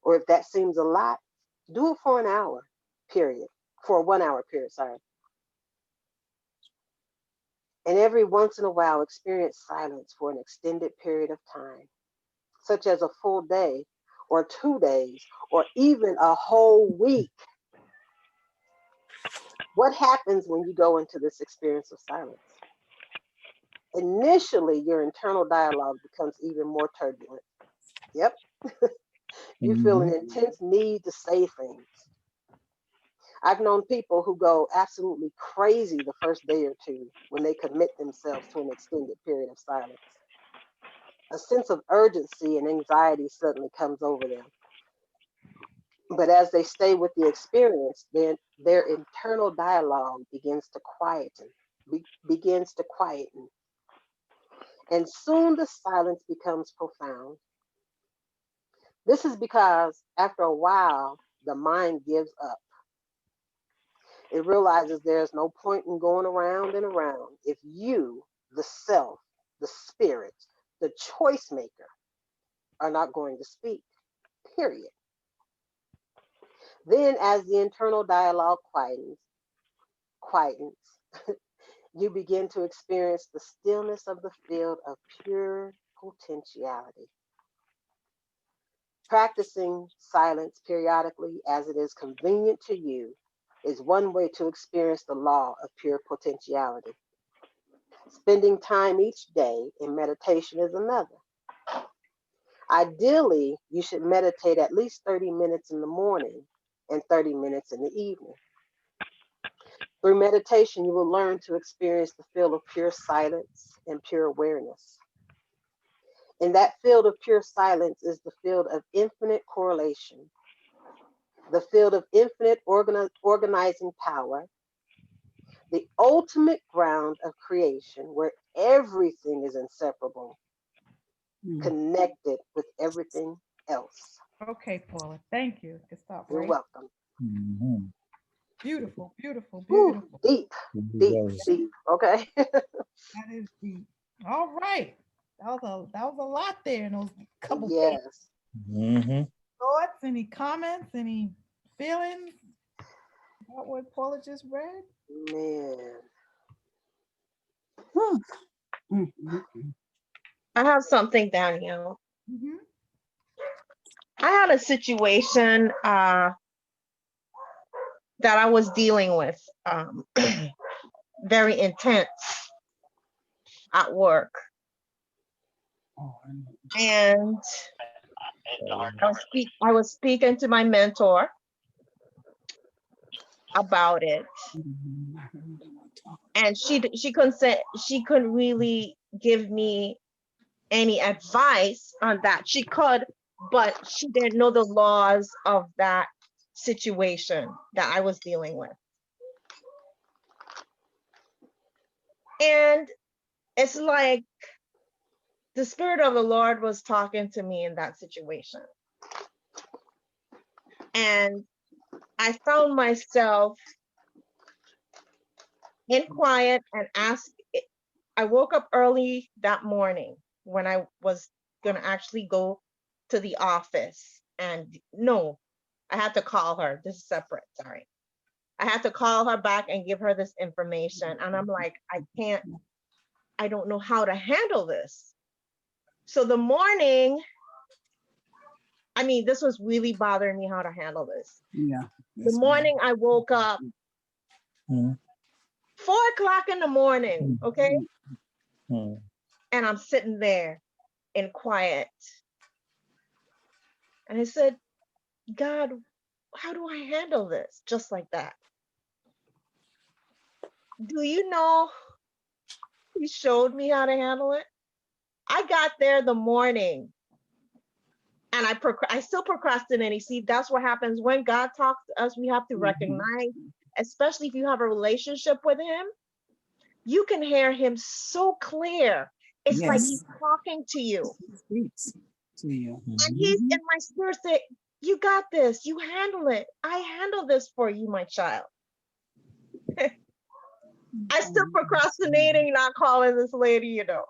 or if that seems a lot, do it for an hour period, for a 1 hour period, sorry. And every once in a while, experience silence for an extended period of time, such as a full day or 2 days or even a whole week. What happens when you go into this experience of silence? Initially, your internal dialogue becomes even more turbulent. Yep. You feel an intense need to say things. I've known people who go absolutely crazy the first day or two when they commit themselves to an extended period of silence. A sense of urgency and anxiety suddenly comes over them. But as they stay with the experience, their internal dialogue begins to quieten. And soon the silence becomes profound. This is because after a while, the mind gives up. It realizes there's no point in going around and around if you, the self, the spirit, the choice maker, are not going to speak, period. Then as the internal dialogue quietens, you begin to experience the stillness of the field of pure potentiality. Practicing silence periodically as it is convenient to you is one way to experience the law of pure potentiality. Spending time each day in meditation is another. Ideally, you should meditate at least 30 minutes in the morning and 30 minutes in the evening. Through meditation, you will learn to experience the field of pure silence and pure awareness. And that field of pure silence is the field of infinite correlation, the field of infinite organizing power, the ultimate ground of creation where everything is inseparable, connected with everything else. Okay, Paula, thank you. Good stop, You're right? welcome. Beautiful, beautiful, Woo, beautiful. deep, deep. Okay. That is deep. All right. That was a lot there in those couple pages. Yes. Thoughts, any comments, any feelings about what Paula just read? Man. I have something, Danielle. Mm-hmm. I had a situation that I was dealing with, very intense at work. And I was speaking to my mentor about it. And she couldn't really give me any advice on that. She could, but she didn't know the laws of that situation that I was dealing with. And it's like the Spirit of the Lord was talking to me in that situation. And I found myself in quiet and I woke up early that morning when I was going to actually go to the office. And no, I had to call her. This is separate, sorry. I had to call her back and give her this information. And I'm like, I don't know how to handle this. So the morning, this was really bothering me how to handle this. Yeah. The morning I woke up, 4 o'clock in the morning, okay? And I'm sitting there in quiet. And I said, God, how do I handle this? Just like that. Do you know, he showed me how to handle it. I got there the morning and I still procrastinating. See, that's what happens when God talks to us. We have to recognize, especially if you have a relationship with him, you can hear him so clear. It's like he's talking to you. And he's in my spirit saying, you got this, you handle it. I handle this for you, my child. I still procrastinating, not calling this lady, you know.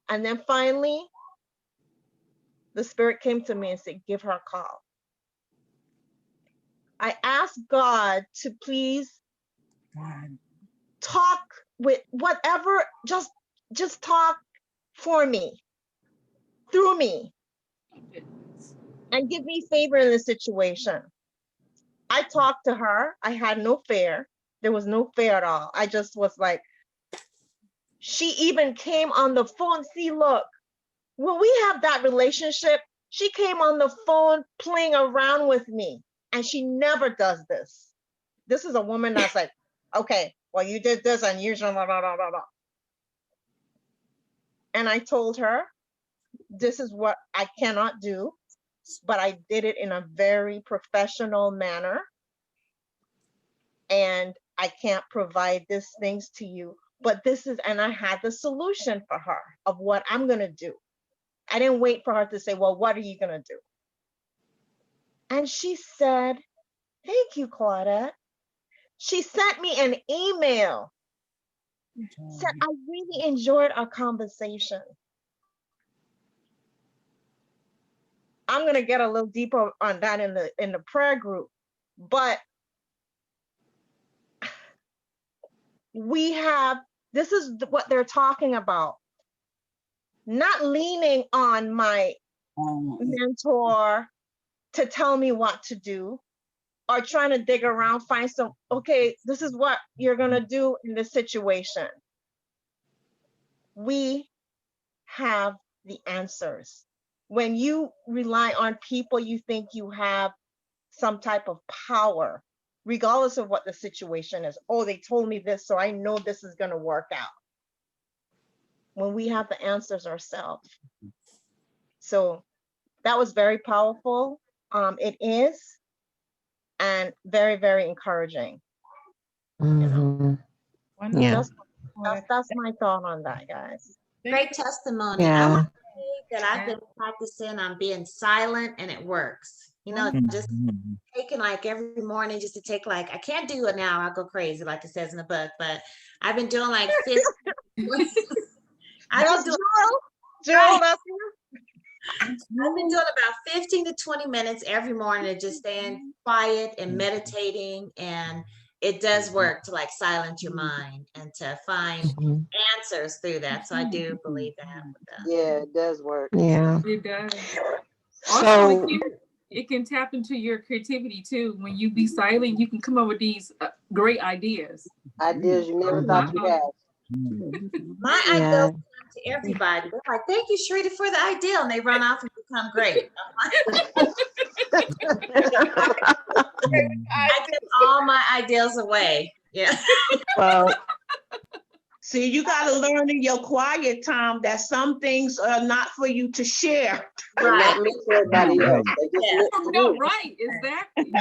And then finally, the Spirit came to me and said, give her a call. I asked God to please talk with whatever, just talk for me, through me, and give me favor in the situation. I talked to her. I had no fear. There was no fear at all. I just was like, she even came on the phone. See, look, when we have that relationship, she came on the phone playing around with me, and she never does this. This is a woman that's like, okay, well, you did this and you blah, blah, blah, blah, blah. And I told her, this is what I cannot do, but I did it in a very professional manner. And I can't provide these things to you, but this is, and I had the solution for her of what I'm going to do. I didn't wait for her to say, well, what are you going to do? And she said, thank you, Claudette. She sent me an email, said, I really enjoyed our conversation. I'm going to get a little deeper on that in the prayer group, but we have, this is what they're talking about. Not leaning on my mentor to tell me what to do, or trying to dig around, find some, okay, this is what you're going to do in this situation. We have the answers. When you rely on people, you think you have some type of power, regardless of what the situation is. Oh, they told me this, so I know this is going to work out. When we have the answers ourselves. So that was very powerful. It is, and very, very encouraging. Mhm. Yeah. That's my thought on that, guys. Great testimony. Yeah. I want to say that I've been practicing on being silent, and it works. You know, just taking like every morning just to take like, I can't do it now, I'll go crazy like it says in the book, but I've been doing like 50. I've been doing about 15 to 20 minutes every morning of just staying quiet and meditating, and it does work to like silence your mind and to find answers through that. So I do believe that. Yeah, it does work. Yeah. It does. Also, So it can tap into your creativity too. When you be silent, you can come up with these great ideas. Ideas you never thought you had. My ideals come to everybody. They're like, thank you, Sharita, for the idea. And they run off and become great. I give all my ideals away. Yeah. Well, see, you got to learn in your quiet time that some things are not for you to share. Right. Not for everybody else. No, right, exactly. You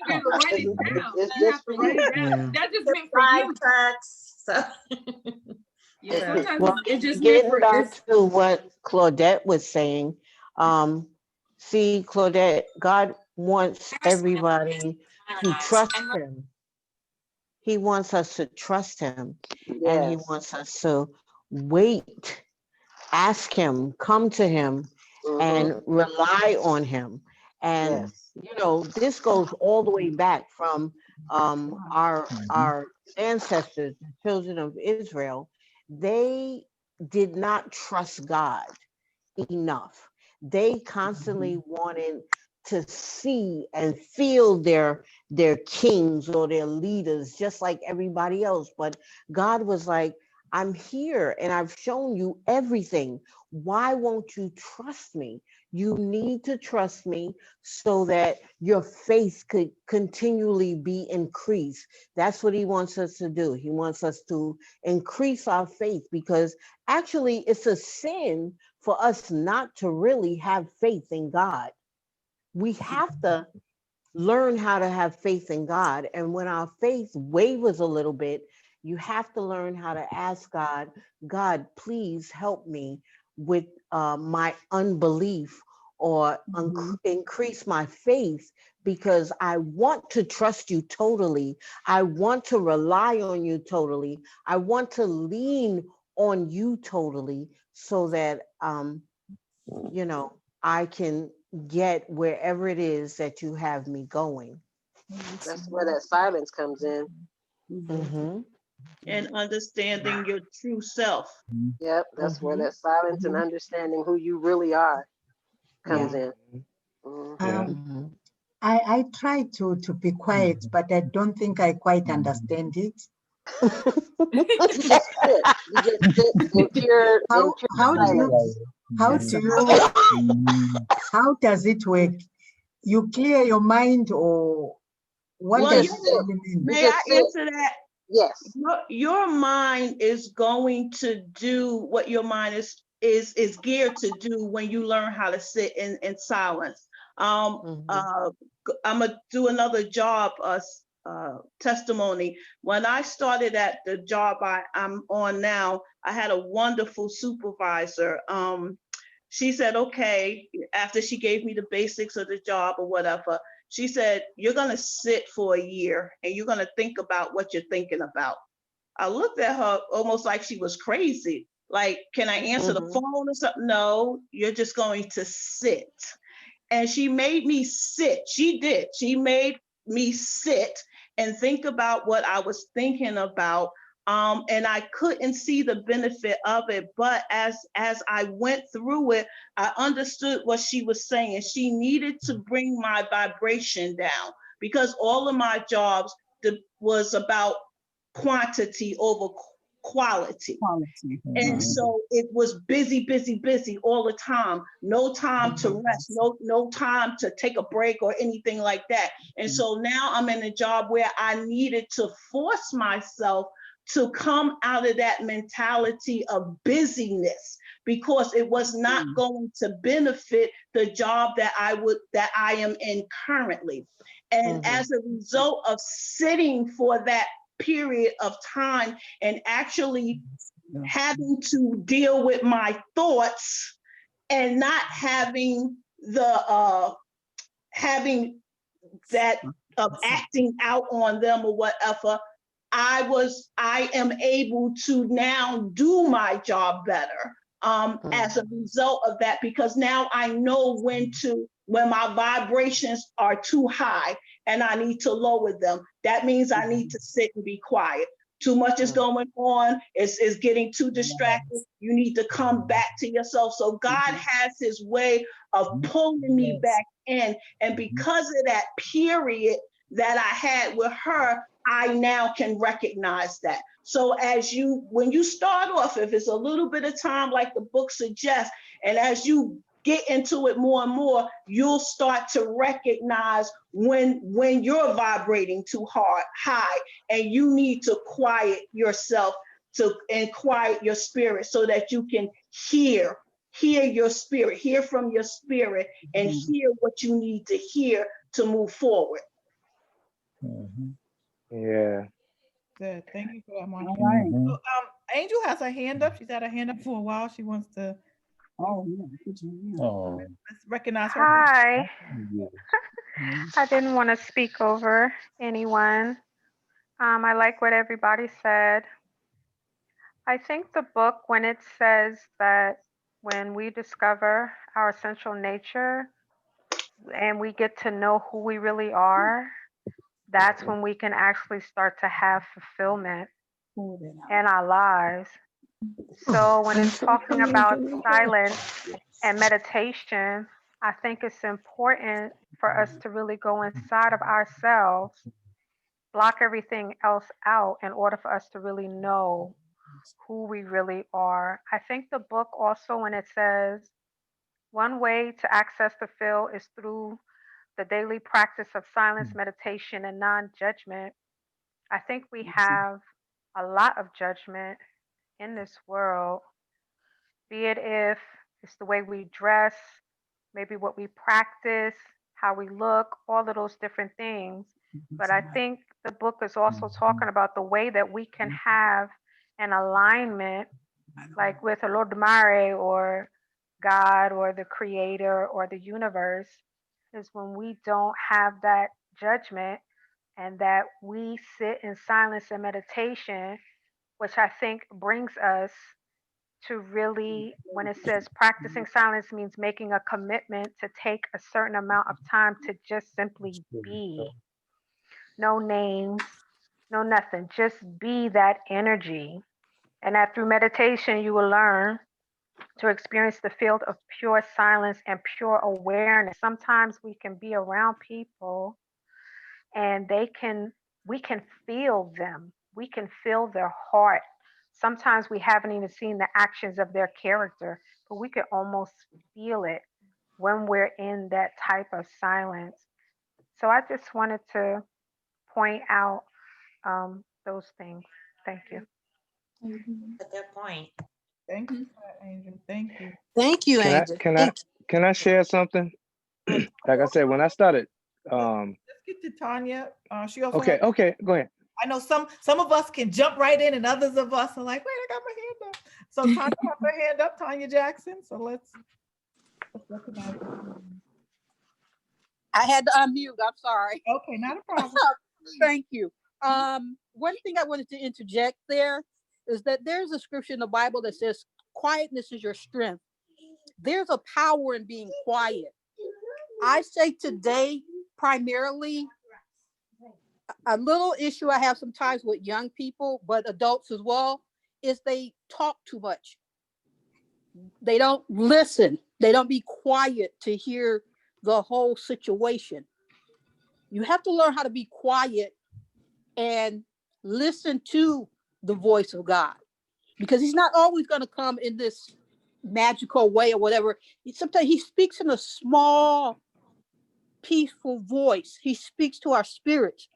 gotta write it down. It's You just have to write it down. That just meant for you. Trucks, so. Yeah, sometimes well, it's just meant getting for back to what Claudette was saying, see, Claudette, God wants everybody to trust him. He wants us to trust him, and he wants us to wait, ask him, come to him, and rely on him. And you know, this goes all the way back from our ancestors, the children of Israel. They did not trust God enough. They constantly wanted to see and feel their kings or their leaders just like everybody else. But God was like, I'm here and I've shown you everything. Why won't you trust me? You need to trust me so that your faith could continually be increased. That's what he wants us to do. He wants us to increase our faith, because actually it's a sin for us not to really have faith in God. We have to learn how to have faith in God. And when our faith wavers a little bit, you have to learn how to ask God, God, please help me with my unbelief, or increase my faith, because I want to trust you totally. I want to rely on you totally. I want to lean on you totally, so that you know, I can get wherever it is that you have me going. That's where that silence comes in. Mm-hmm. And understanding your true self. Yep, that's where that silence and understanding who you really are comes in. I try to be quiet, but I don't think I quite understand it. You just sit. You just sit in pure How silence. how does it work? You clear your mind, or what Well, does you it really mean? may I answer that? Yes. Your mind is going to do what your mind is geared to do when you learn how to sit in silence. I'm gonna do another job testimony. When I started at the job I'm on now, I had a wonderful supervisor. She said, okay, after she gave me the basics of the job or whatever, she said, you're going to sit for a year and you're going to think about what you're thinking about. I looked at her almost like she was crazy. Like, can I answer the phone or something? No, you're just going to sit. And she made me sit. She did. She made me sit and think about what I was thinking about. And I couldn't see the benefit of it. But as I went through it, I understood what she was saying. She needed to bring my vibration down, because all of my jobs was about quantity over quality. And so it was busy, busy, busy all the time. No time to rest, no time to take a break or anything like that. And so now I'm in a job where I needed to force myself to come out of that mentality of busyness, because it was not going to benefit the job that I am in currently. And as a result of sitting for that period of time and actually having to deal with my thoughts and not having having that of acting out on them or whatever, I am able to now do my job better as a result of that, because now I know when my vibrations are too high and I need to lower them. That means I need to sit and be quiet. Too much is going on. It's getting too distracted. You need to come back to yourself. So God has his way of pulling me back in. And because of that period that I had with her, I now can recognize that. So when you start off, if it's a little bit of time, like the book suggests, and as you get into it more and more, you'll start to recognize when you're vibrating too high, and you need to quiet yourself and quiet your spirit so that you can hear your spirit, hear from your spirit, and hear what you need to hear to move forward. Yeah. Good. Thank you for that, Monica. All right. So, Angel has her hand up. She's had her hand up for a while. She wants to. Oh, yeah. Oh. Let's recognize her. Hi. I didn't want to speak over anyone. I like what everybody said. I think the book, when it says that when we discover our essential nature and we get to know who we really are, that's when we can actually start to have fulfillment in our lives. So when it's talking about silence and meditation, I think it's important for us to really go inside of ourselves, block everything else out in order for us to really know who we really are. I think the book also, when it says one way to access the field is through the daily practice of silence, meditation, and non-judgment. I think we have a lot of judgment in this world, be it if it's the way we dress, maybe what we practice, how we look, all of those different things. But I think the book is also talking about the way that we can have an alignment, like with Lord Mare or God or the creator or the universe is when we don't have that judgment and that we sit in silence and meditation, which I think brings us to really, when it says practicing silence means making a commitment to take a certain amount of time to just simply be. No names, no nothing, just be that energy. And that through meditation, you will learn to experience the field of pure silence and pure awareness. Sometimes we can be around people and we can feel them. We can feel their heart. Sometimes we haven't even seen the actions of their character, but we can almost feel it when we're in that type of silence. So I just wanted to point out those things. Thank you. A good point. Thank you, Angel. Thank you. Thank you, Angel. Can I share something? Like I said, when I started, Let's get to Tanya. She also okay, go ahead. I know some of us can jump right in, and others of us are like, wait, I got my hand up. So Tanya has her hand up, Tanya Jackson. So let's recognize her. I had to unmute. I'm sorry. Okay, not a problem. Thank you. One thing I wanted to interject there is that there's a scripture in the Bible that says, quietness is your strength. There's a power in being quiet. I say today, primarily, a little issue I have sometimes with young people, but adults as well, is they talk too much. They don't listen. They don't be quiet to hear the whole situation. You have to learn how to be quiet and listen to the voice of God, because he's not always going to come in this magical way or whatever. Sometimes he speaks in a small, peaceful voice. He speaks to our spirits.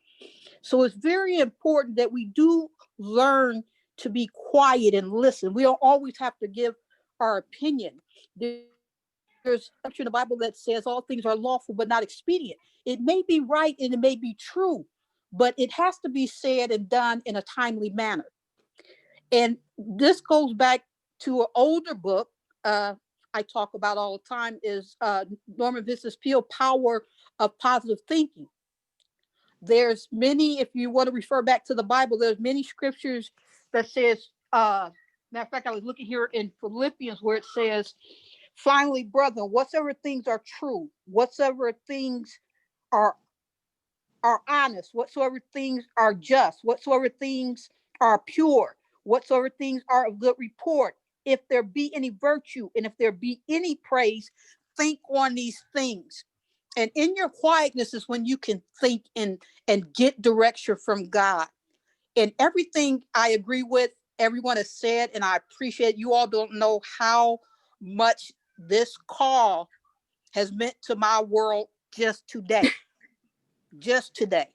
So it's very important that we do learn to be quiet and listen. We don't always have to give our opinion. There's scripture in the Bible that says all things are lawful but not expedient. It may be right and it may be true, but it has to be said and done in a timely manner. And this goes back to an older book I talk about all the time, is Norman Vincent Peale, Power of Positive Thinking. There's many, if you want to refer back to the Bible, there's many scriptures that says, matter of fact, I was looking here in Philippians where it says, finally, brethren, whatsoever things are true, whatsoever things are honest, whatsoever things are just, whatsoever things are pure, whatsoever things are of good report, if there be any virtue and if there be any praise, think on these things. And in your quietness is when you can think and get direction from God. And everything I agree with, everyone has said, and I appreciate. You all don't know how much this call has meant to my world just today. Just today.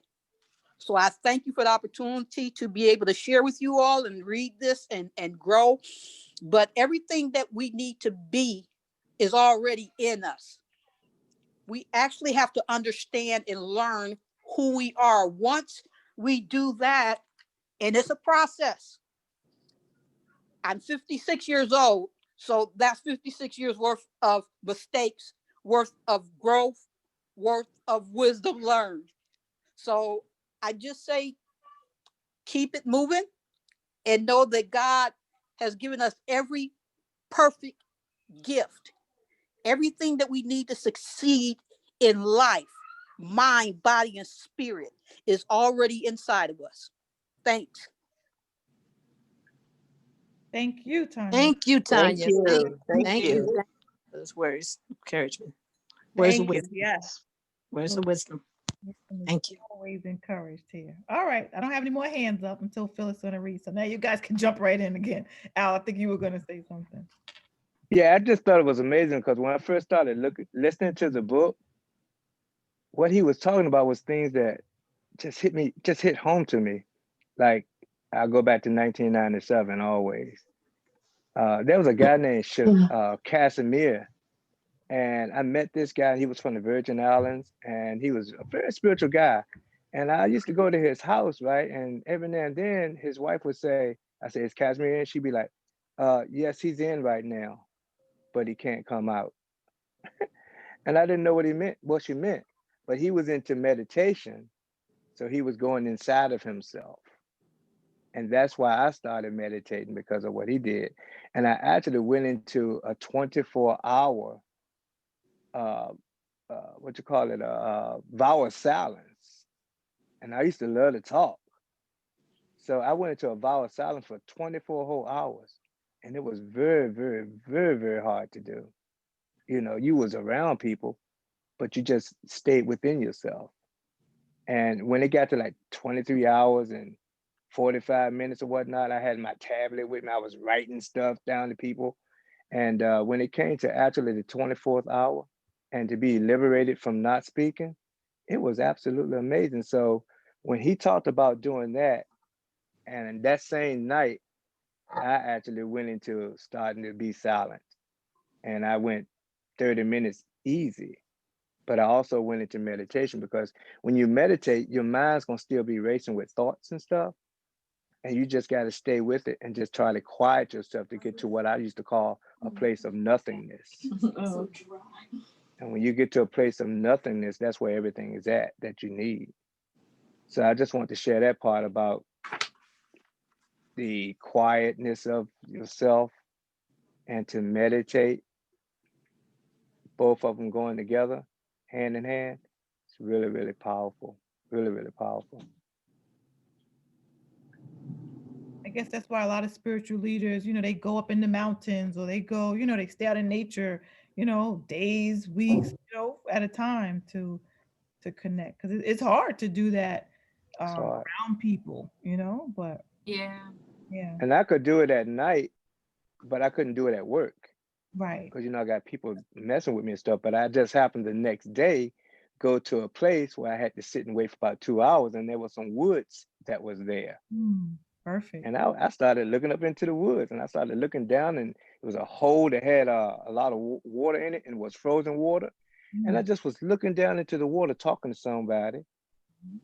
So I thank you for the opportunity to be able to share with you all and read this and grow. But everything that we need to be is already in us. We actually have to understand and learn who we are. Once we do that, and it's a process. I'm 56 years old, so that's 56 years worth of mistakes, worth of growth, worth of wisdom learned. So I just say, keep it moving and know that God has given us every perfect gift, everything that we need to succeed in life, mind, body, and spirit is already inside of us. Thanks. Thank you, Tanya. Thank you, Tanya. Thank you. Those words, encouragement. Where's the wisdom? Yes. Where's the wisdom? Thank you. Always encouraged here. All right. I don't have any more hands up until Phyllis is going to read. So now you guys can jump right in again. Al, I think you were going to say something. Yeah, I just thought it was amazing because when I first started listening to the book, what he was talking about was things that just hit home to me. Like, I'll go back to 1997 always. There was a guy named Casimir, and I met this guy. He was from the Virgin Islands, and he was a very spiritual guy. And I used to go to his house, right? And every now and then, his wife would say, I said, is Casimir in? She'd be like, yes, he's in right now. but he can't come out. And I didn't know what she meant, but he was into meditation. So he was going inside of himself. And that's why I started meditating, because of what he did. And I actually went into a 24-hour, what you call it, vow of silence. And I used to love to talk. So I went into a vow of silence for 24 whole hours. And it was very, very, very, very hard to do. You know, you was around people, but you just stayed within yourself. And when it got to like 23 hours and 45 minutes or whatnot, I had my tablet with me. I was writing stuff down to people. And when it came to actually the 24th hour and to be liberated from not speaking, it was absolutely amazing. So when he talked about doing that, and that same night, I actually went into starting to be silent. And I went 30 minutes easy. But I also went into meditation, because when you meditate, your mind's gonna still be racing with thoughts and stuff. And you just gotta stay with it and just try to quiet yourself to get to what I used to call a place of nothingness. Oh. And when you get to a place of nothingness, that's where everything is at that you need. So I just want to share that part about the quietness of yourself and to meditate, both of them going together, hand in hand. It's really, really powerful. Really, really powerful. I guess that's why a lot of spiritual leaders, you know, they go up in the mountains, or they go, you know, they stay out in nature, you know, days, weeks, you know, at a time to connect, because it's hard to do that around people, you know. But yeah. And I could do it at night, but I couldn't do it at work. Right. Because, you know, I got people messing with me and stuff. But I just happened the next day go to a place where I had to sit and wait for about 2 hours, and there was some woods that was there. Perfect. And I started looking up into the woods, and I started looking down, and it was a hole that had a lot of water in it, and was frozen water. And I just was looking down into the water, talking to somebody.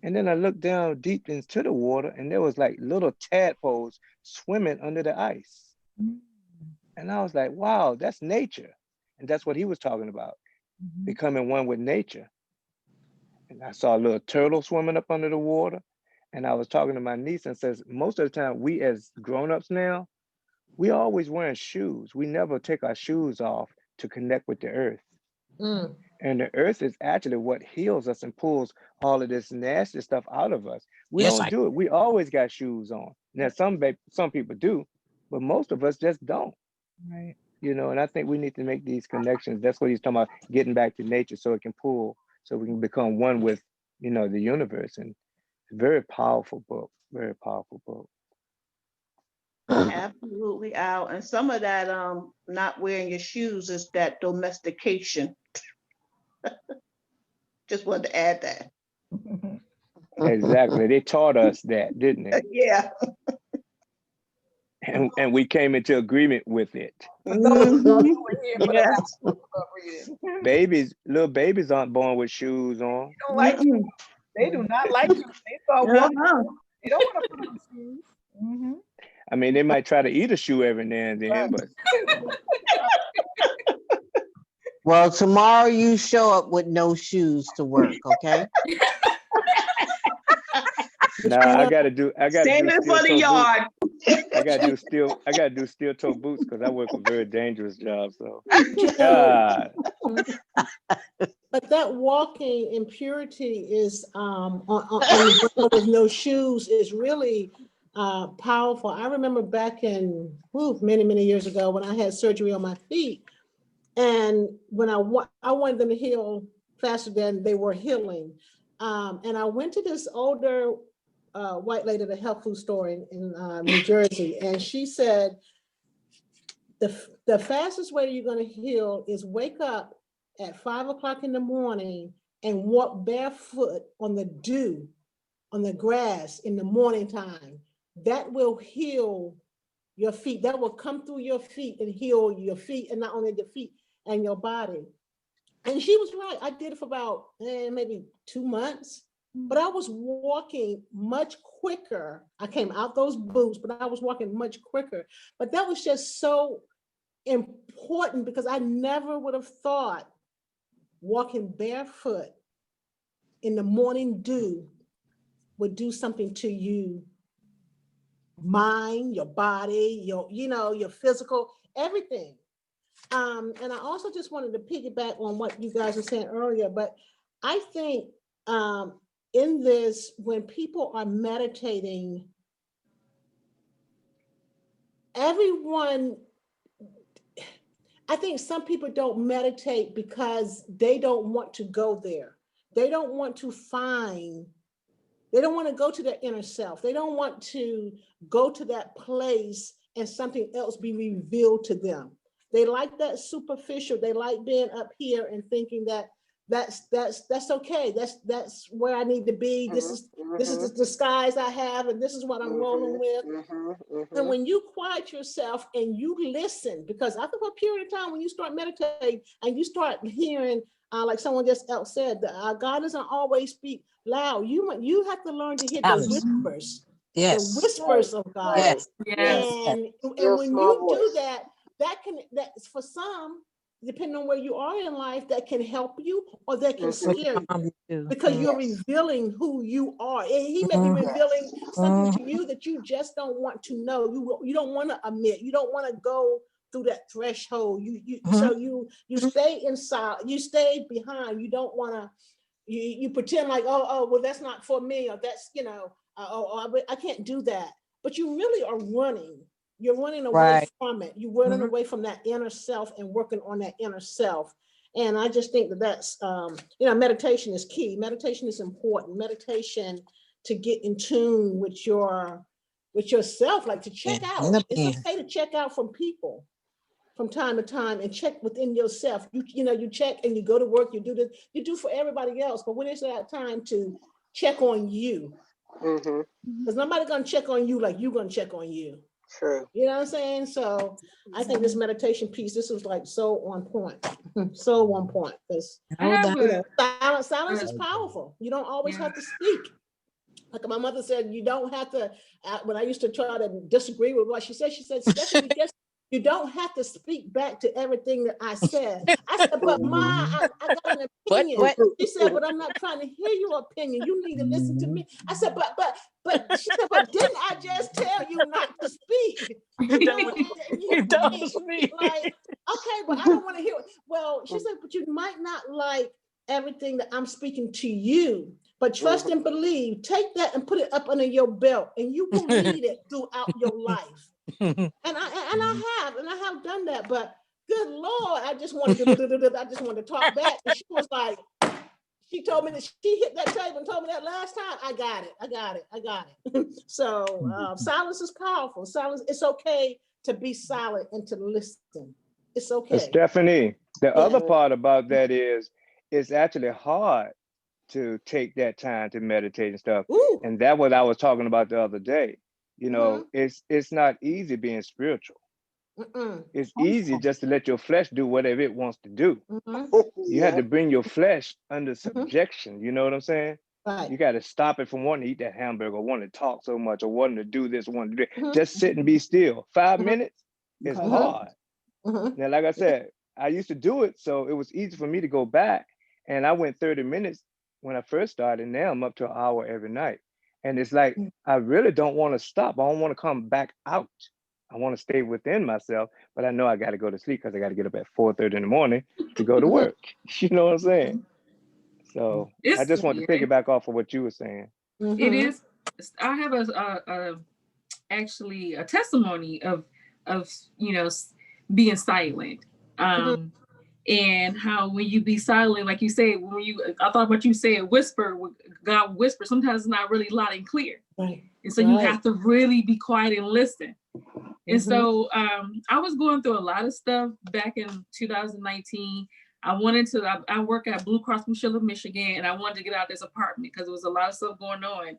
And then I looked down deep into the water, and there was like little tadpoles swimming under the ice. And I was like, wow, that's nature. And that's what he was talking about, becoming one with nature. And I saw a little turtle swimming up under the water. And I was talking to my niece and says, most of the time, we as grown-ups now, we always wearing shoes. We never take our shoes off to connect with the earth. And the earth is actually what heals us and pulls all of this nasty stuff out of us. We don't do it. We always got shoes on. Now, some people do, but most of us just don't. Right. You know, and I think we need to make these connections. That's what he's talking about, getting back to nature so it can pull, so we can become one with, you know, the universe. And very powerful book, very powerful book. Absolutely, Al. And some of that not wearing your shoes is that domestication. Just wanted to add that. Exactly. They taught us that, didn't they? Yeah. And we came into agreement with it. Yes. Little babies aren't born with shoes on. Don't like you. They do not like you. They start walking. They don't want to put on shoes. I mean, they might try to eat a shoe every now and then, but Well, tomorrow you show up with no shoes to work, okay? nah, I gotta do Stand in front of the yard. I gotta do steel toe boots because I work a very dangerous job. So But that walking in purity is on the ground with no shoes is really powerful. I remember back in many, many years ago when I had surgery on my feet, and when I wanted them to heal faster than they were healing. And I went to this older white lady at a health food store in New Jersey, and she said, the fastest way you're going to heal is wake up at 5 o'clock in the morning and walk barefoot on the dew, on the grass in the morning time. That will heal your feet. That will come through your feet and heal your feet, and not only the feet and your body. And she was right. I did it for about maybe 2 months, but I was walking much quicker. I came out those boots, but I was walking much quicker. But that was just so important because I never would have thought walking barefoot in the morning dew would do something to you, mind, your body, your physical, everything. And I also just wanted to piggyback on what you guys were saying earlier, but I think in this, when people are meditating, I think some people don't meditate because they don't want to go there. They don't want to go to their inner self. They don't want to go to that place and something else be revealed to them. They like that superficial. They like being up here and thinking that that's okay. That's where I need to be. This is the disguise I have, and this is what I'm rolling with. And when you quiet yourself and you listen, because after a period of time, when you start meditating and you start hearing, like someone just else said, God doesn't always speak loud. You have to learn to hear the whispers. Yes. The whispers of God. Yes. And when you do that, that's for some, depending on where you are in life, that can help you or that can scare you because you're revealing who you are. And he may be revealing something to you that you just don't want to know. You don't want to admit. You don't want to go through that threshold. So you stay inside. You stay behind. You don't want to. You pretend like well that's not for me, or that's I can't do that. But you really are running. You're running away from it. You're running away from that inner self and working on that inner self. And I just think that's, meditation is key. Meditation is important. Meditation to get in tune with yourself, like to check out. It's okay to check out from people from time to time and check within yourself. You check and you go to work, you do this, you do for everybody else. But when is that time to check on you? Because nobody's going to check on you like you're going to check on you. True. You know what I'm saying? So I think this meditation piece, this was like so on point. So on point. Silence is powerful. You don't always have to speak. Like my mother said, you don't have to, when I used to try to disagree with what she said, Stephanie, you don't have to speak back to everything that I said. I said, but Ma, I got an opinion. She said, but I'm not trying to hear your opinion. You need to listen to me. I said, but she said, but didn't I just tell you not to speak? You don't speak. Like, okay, but I don't want to hear it. Well, she said, but you might not like everything that I'm speaking to you, but trust and believe. Take that and put it up under your belt, and you will need it throughout your life. And I have done that, but good Lord, I just wanted to talk back. And she was like, she told me that she hit that table and told me that last time. I got it. So silence is powerful. Silence, it's okay to be silent and to listen. It's okay. Stephanie, the other part about that is it's actually hard to take that time to meditate and stuff. And that's what I was talking about the other day. It's not easy being spiritual. It's easy just to let your flesh do whatever it wants to do. You have to bring your flesh under subjection. You know what I'm saying? You got to stop it from wanting to eat that hamburger, or wanting to talk so much, or wanting to do this, wanting to do that. Just sit and be still. 5 minutes is hard. Now, like I said, I used to do it, so it was easy for me to go back. And I went 30 minutes when I first started. Now I'm up to an hour every night. And it's like, I really don't want to stop. I don't want to come back out. I want to stay within myself, but I know I got to go to sleep because I got to get up at 4:30 in the morning to go to work. You know what I'm saying? So I just want to piggyback off of what you were saying. It is. I have actually a testimony of being silent. And how when you be silent, like you say, I thought what you said, whisper, God whisper, sometimes it's not really loud and clear. Right. And so you have to really be quiet and listen. And so I was going through a lot of stuff back in 2019. I work at Blue Cross Blue Shield of Michigan, and I wanted to get out of this apartment because there was a lot of stuff going on.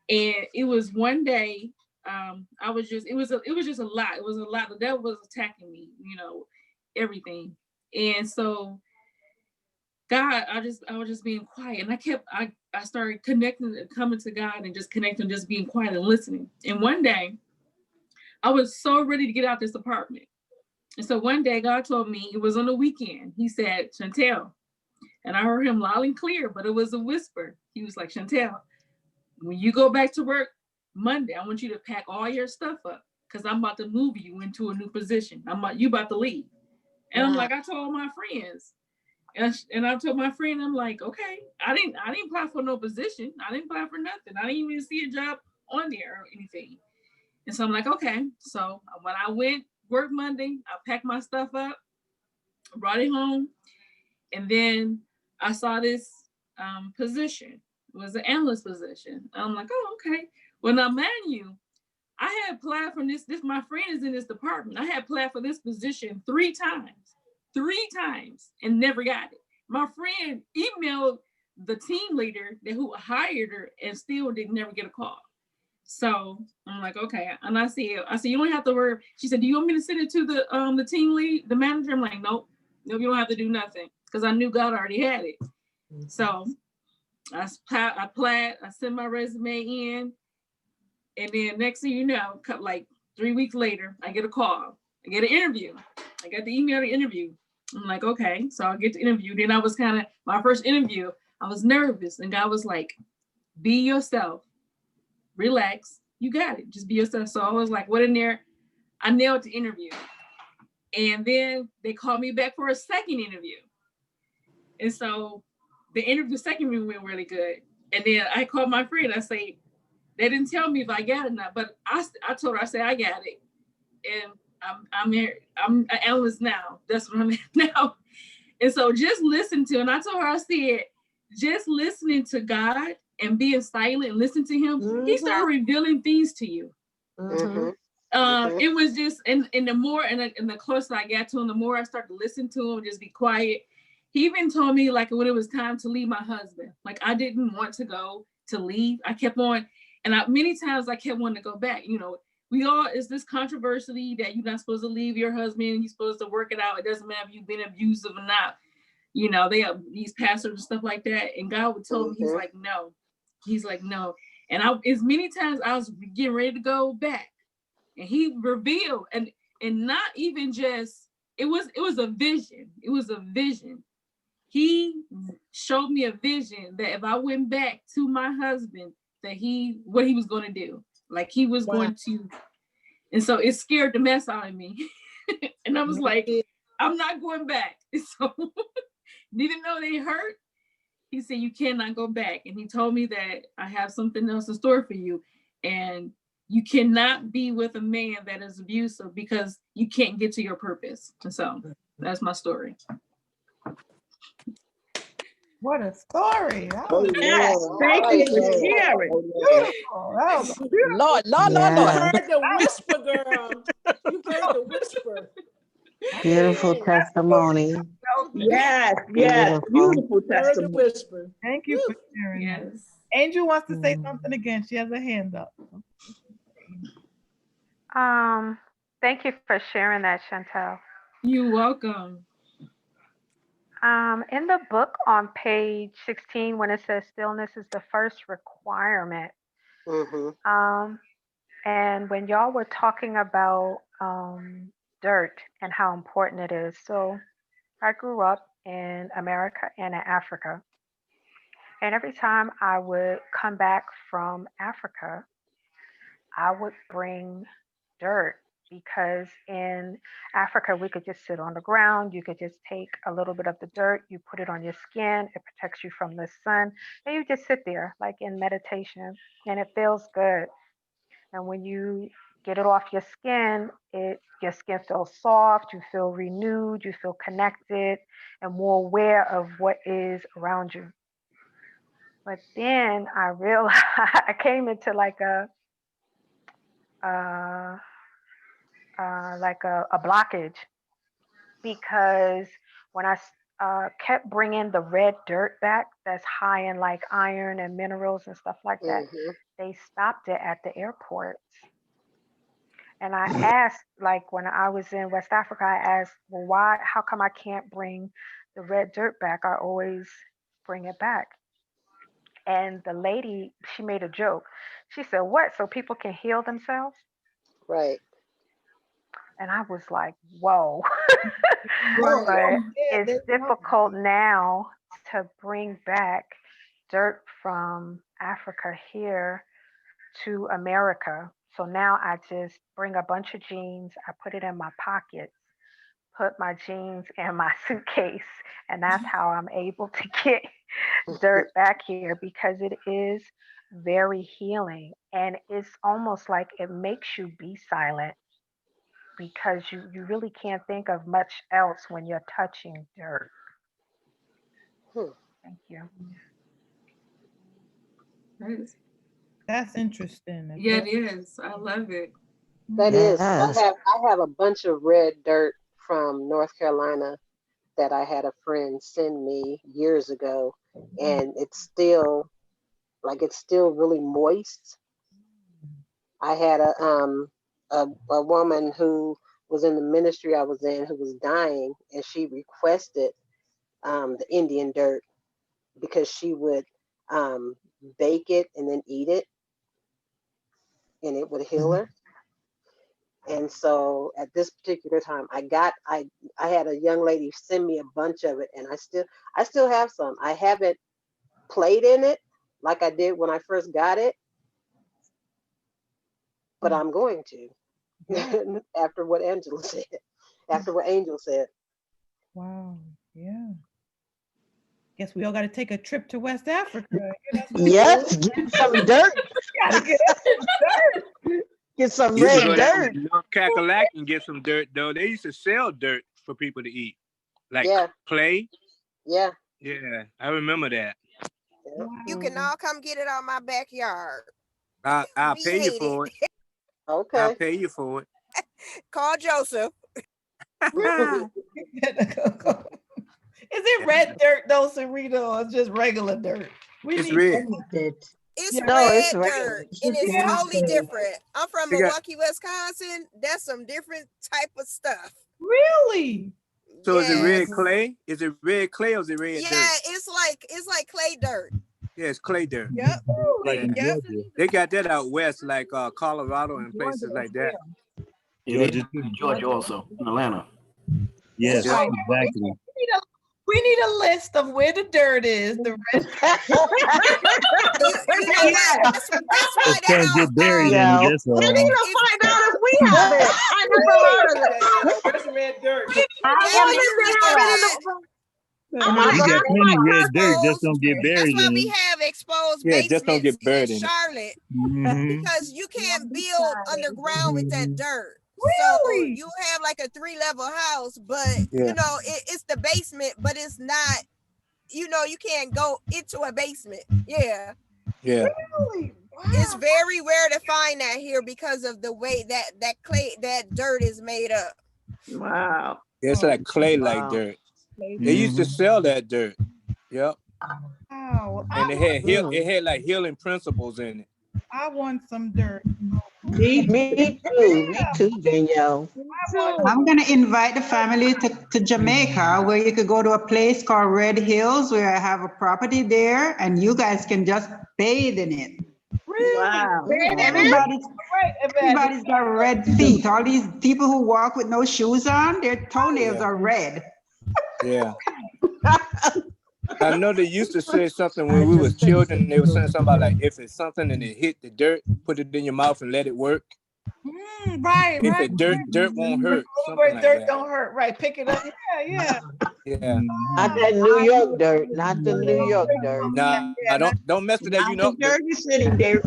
And it was one day, it was just a lot. It was a lot. The devil was attacking me, everything. And so God, I was just being quiet, and I started connecting, coming to God and just connecting, just being quiet and listening. And one day I was so ready to get out this apartment. And so one day God told me, it was on the weekend. He said, Chantel, and I heard him loud and clear, but it was a whisper. He was like, Chantel, when you go back to work Monday, I want you to pack all your stuff up because I'm about to move you into a new position. You about to leave. And I'm like, I told my friends. And I told my friend, I'm like, okay, I didn't apply for no position. I didn't apply for nothing. I didn't even see a job on there or anything. And so I'm like, okay. So when I went work Monday, I packed my stuff up, brought it home. And then I saw this position. It was an analyst position. I'm like, oh, okay. Well, now, mind you, I had applied for this. My friend is in this department. I had applied for this position 3 times and never got it. My friend emailed the team leader who hired her and still didn't never get a call. So I'm like, okay. And I said, you don't have to worry. She said, do you want me to send it to the team lead, the manager? I'm like, nope, you don't have to do nothing. Because I knew God already had it. So I applied, I sent my resume in. And then next thing you know, like 3 weeks later, I get a call. I get an interview. I got the email to interview. I'm like, okay. So I'll get the interview. Then I was my first interview, I was nervous. And God was like, be yourself. Relax. You got it. Just be yourself. So I was like, what in there? I nailed the interview. And then they called me back for a second interview. And so the second interview went really good. And then I called my friend. I say, they didn't tell me if I got it or not, but I told her, I said, I got it. And I'm here. I'm an analyst now. That's what I'm at now. And so just listen to, and I told her, I said, just listening to God and being silent and listen to him, he started revealing things to you. It was just, and the more, and the closer I got to him, the more I started to listen to him, just be quiet. He even told me, like, when it was time to leave my husband, like, I didn't want to go to leave. I kept on, and many times I kept wanting to go back. You know, it's this controversy that you're not supposed to leave your husband and you're supposed to work it out. It doesn't matter if you've been abusive or not. You know, they have these pastors and stuff like that. And God would tell me, he's like, no. He's like, no. And as many times I was getting ready to go back. And he revealed, and not even just, it was a vision. It was a vision. He showed me a vision that if I went back to my husband, that what he was going to do. Like he was going to, and so it scared the mess out of me. And I was like, I'm not going back. So even though they hurt, he said, you cannot go back. And he told me that I have something else in store for you. And you cannot be with a man that is abusive because you can't get to your purpose. And so that's my story. What a story. Yes, thank you for sharing. Lord. Yes. You heard the whisper, girl. You heard the whisper. Beautiful testimony. Yes, Beautiful. beautiful Heard the testimony. whisper. Thank you for sharing. Yes. Angel wants to say something again. She has a hand up. Thank you for sharing that, Chantel. You're welcome. In the book on page 16, when it says stillness is the first requirement, and when y'all were talking about dirt and how important it is. So I grew up in America and in Africa. And every time I would come back from Africa, I would bring dirt, because in Africa, we could just sit on the ground. You could just take a little bit of the dirt, you put it on your skin, it protects you from the sun, and you just sit there like in meditation, and it feels good. And when you get it off your skin, your skin feels soft, you feel renewed, you feel connected, and more aware of what is around you. But then I realized I came into like a blockage, because when I kept bringing the red dirt back that's high in like iron and minerals and stuff like that, they stopped it at the airports. And I asked, like when I was in West Africa, I asked, well, how come I can't bring the red dirt back? I always bring it back. And the lady, she made a joke. She said, what, so people can heal themselves? Right. And I was like, whoa. Right. But Yeah, it's they- difficult now to bring back dirt from Africa here to America. So now I just bring a bunch of jeans, I put it in my pockets, put my jeans in my suitcase, and that's how I'm able to get dirt back here because it is very healing. And it's almost like it makes you be silent because you really can't think of much else when you're touching dirt. Hmm. Thank you. Nice. That's interesting. Yeah, it is. I love it. That is. Yes. I have a bunch of red dirt from North Carolina that I had a friend send me years ago, and it's still really moist. I had a woman who was in the ministry I was in who was dying, and she requested the Indian dirt because she would bake it and then eat it, and it would heal her. And so at this particular time, I had a young lady send me a bunch of it, and I still have some. I haven't played in it like I did when I first got it, but I'm going to after what Angela said, after what Angel said. Wow. Yeah. Guess we all got to take a trip to West Africa. Yes, get some dirt. Gotta get us some dirt. Get some You can red go down dirt. to North Cackalack and get some dirt, though. They used to sell dirt for people to eat, like Yeah. clay. Yeah. Yeah, I remember that. You can all come get it on my backyard. I'll We pay you hate for it. I'll Okay. pay you for it. Call Joseph. Is it red dirt though, Sarita, or just regular dirt? It's red. It's Yeah. No, it's red regular. dirt, and it's Yeah. totally different. I'm from They got- Milwaukee, Wisconsin. That's some different type of stuff. Really? So is it red Yes. clay? Is it red clay or is it red Yeah, dirt? it's like clay dirt. Yeah, it's clay dirt. Yep. Like in Yep. Georgia. They got that out west, like Colorado and places like that. Yeah, they Georgia. do in Georgia also, in Atlanta. Yes, Yeah. exactly. We need a list of where the dirt is. The red. You know what? That's why Just they can't get don't. buried in it. That's We all. need to find out if we have it. I never heard of it. Where's the red dirt? I Yeah, want you to can have get it in that. the. I We want to got have plenty of red dirt. Just Exposed. don't get That's buried why in we it. have exposed Yeah, just don't basements get buried in in it. Charlotte Mm-hmm. because you can't build underground with that dirt. Really? So you have like a 3-level house, but Yeah. you know it's the basement, but it's not. You know you can't go into a basement. Yeah, Yeah. Really? Wow. it's very rare to find that here because of the way that dirt is made up. Wow. It's like clay-like Wow. dirt. They used to sell that dirt. Yep. Wow. And it had like healing principles in it. I want some dirt. Me too, Danielle. I'm going to invite the family to Jamaica, where you could go to a place called Red Hills, where I have a property there, and you guys can just bathe in it. Really? Wow. Everybody's got red feet. All these people who walk with no shoes on, their toenails are red. Yeah. I know they used to say something when we was children. They were saying something about like if it's something and it hit the dirt, put it in your mouth and let it work. Right. If it dirt won't hurt. Where Something like dirt that. don't hurt. Right. Pick it up. Yeah. Yeah. Not that New York dirt. Not the New York dirt. Nah, don't mess with that. You know, Jersey City dirt.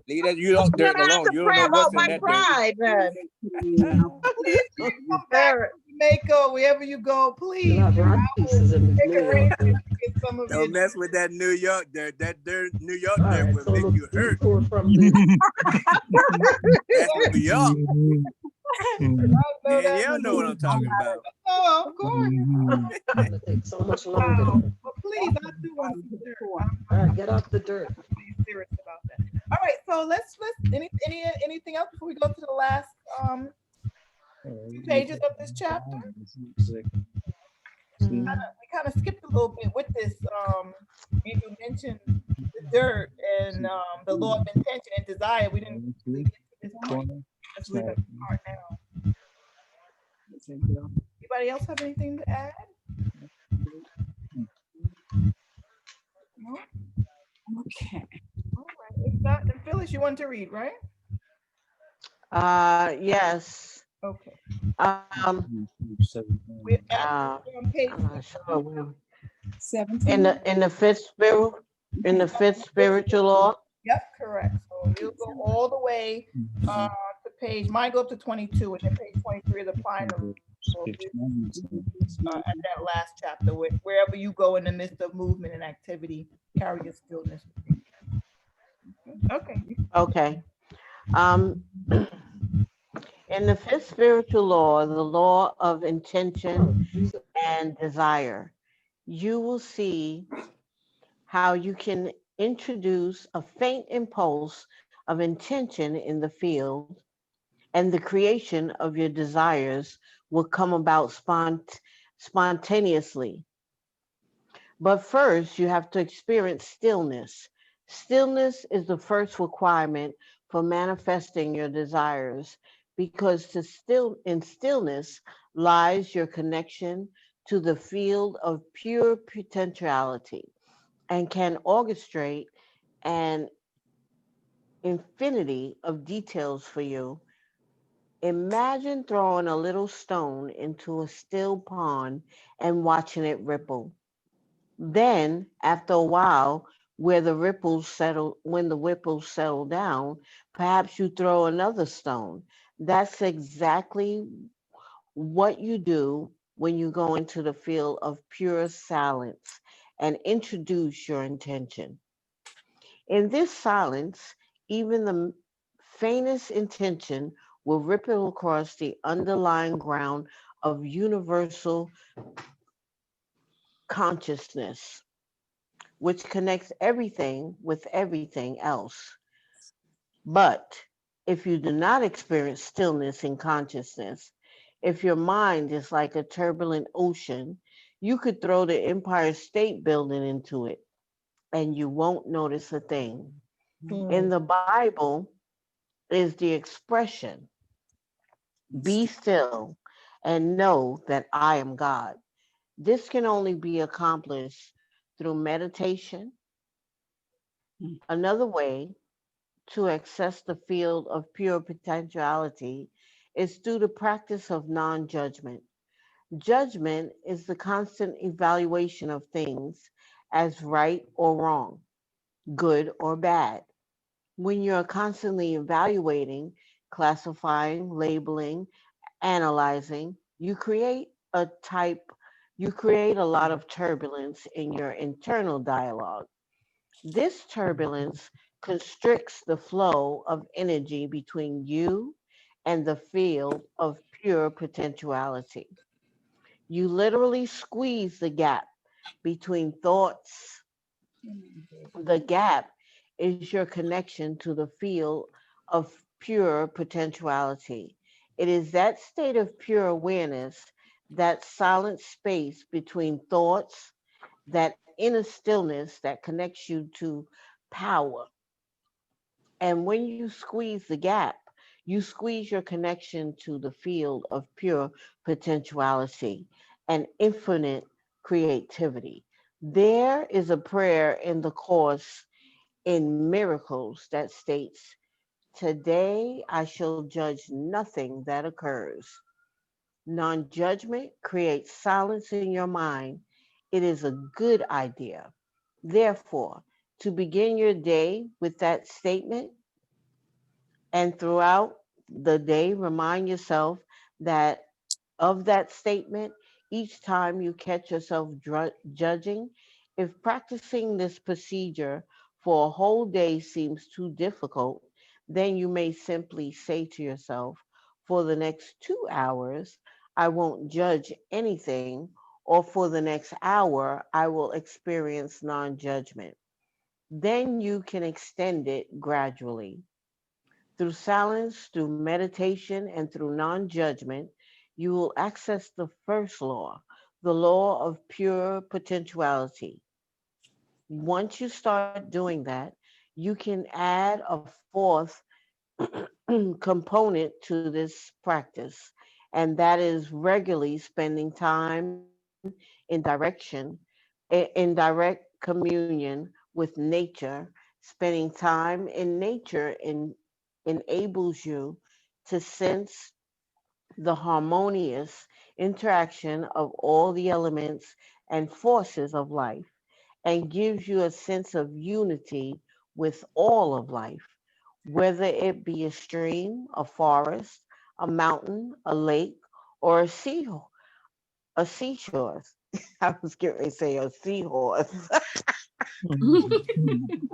leave that you don't dirt alone. You don't know what's in that dirt. Pride, man. Come back to Jamaica, wherever you go, please. Don't mess with that New York dirt. That dirt, New York dirt will make you hurt. That's New York. Yeah, you don't know what I'm talking about. Oh, of course. So much longer. But please, I do want some dirt. All right, get off the dirt. I'm serious about that. All right, so let's anything else before we go to the last few pages of this chapter? We kind of skipped a little bit with this. You mentioned the dirt and the law of intention and desire. We didn't really get to this point. Let's leave it part now. All right. If not, then Phyllis, you want to read, right? Yes. Okay. We're on page I'm not sure. 17. In the fifth spiritual law. Yep, correct. So you'll go all the way to page, mine go up to 22, and then page 23 is applying the at that last chapter, wherever you go in the midst of movement and activity, carry your stillness with you. Okay. Okay. In the fifth spiritual law, the law of intention and desire, you will see how you can introduce a faint impulse of intention in the field, and the creation of your desires will come about spontaneously. But first, you have to experience stillness. Stillness is the first requirement for manifesting your desires, because in stillness lies your connection to the field of pure potentiality, and can orchestrate an infinity of details for you. Imagine throwing a little stone into a still pond and watching it ripple. Then, after a while, when the ripples settle down, perhaps you throw another stone. That's exactly what you do when you go into the field of pure silence and introduce your intention. In this silence, even the faintest intention will ripple across the underlying ground of universal consciousness, which connects everything with everything else. But if you do not experience stillness in consciousness, if your mind is like a turbulent ocean, you could throw the Empire State Building into it and you won't notice a thing. In the Bible is the expression, be still and know that I am God. This can only be accomplished through meditation. Another way to access the field of pure potentiality is through the practice of non-judgment. Judgment is the constant evaluation of things as right or wrong, good or bad. When you're constantly evaluating, classifying, labeling, analyzing, you create a lot of turbulence in your internal dialogue. This turbulence constricts the flow of energy between you and the field of pure potentiality. You literally squeeze the gap between thoughts. The gap is your connection to the field of pure potentiality. It is that state of pure awareness, that silent space between thoughts, that inner stillness that connects you to power. And when you squeeze the gap, you squeeze your connection to the field of pure potentiality and infinite creativity. There is a prayer in the Course in Miracles that states, "Today I shall judge nothing that occurs." Non-judgment creates silence in your mind. It is a good idea. Therefore, to begin your day with that statement, and throughout the day, remind yourself that of that statement each time you catch yourself judging. If practicing this procedure for a whole day seems too difficult, then you may simply say to yourself, for the next 2 hours, I won't judge anything, or for the next hour, I will experience non judgment. Then you can extend it gradually. Through silence, through meditation, and through non judgment, you will access the first law, the law of pure potentiality. Once you start doing that, you can add a fourth component to this practice, and that is regularly spending time in direct communion with nature Spending time in nature enables you to sense the harmonious interaction of all the elements and forces of life and gives you a sense of unity with all of life, whether it be a stream, a forest, a mountain, a lake, or a seashore. I was going to say a seahorse.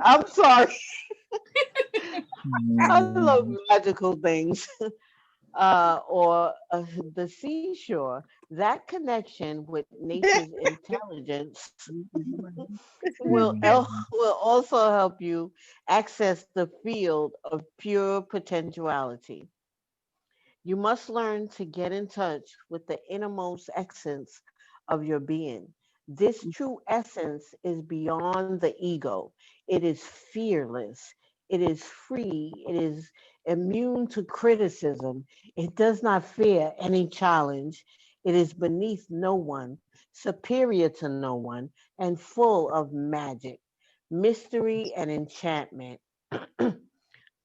I'm sorry. I love magical things. Or the seashore, that connection with nature's intelligence will also help you access the field of pure potentiality. You must learn to get in touch with the innermost essence of your being. This true essence is beyond the ego. It is fearless. It is free. It is immune to criticism. It does not fear any challenge. It is beneath no one, superior to no one, and full of magic, mystery, and enchantment.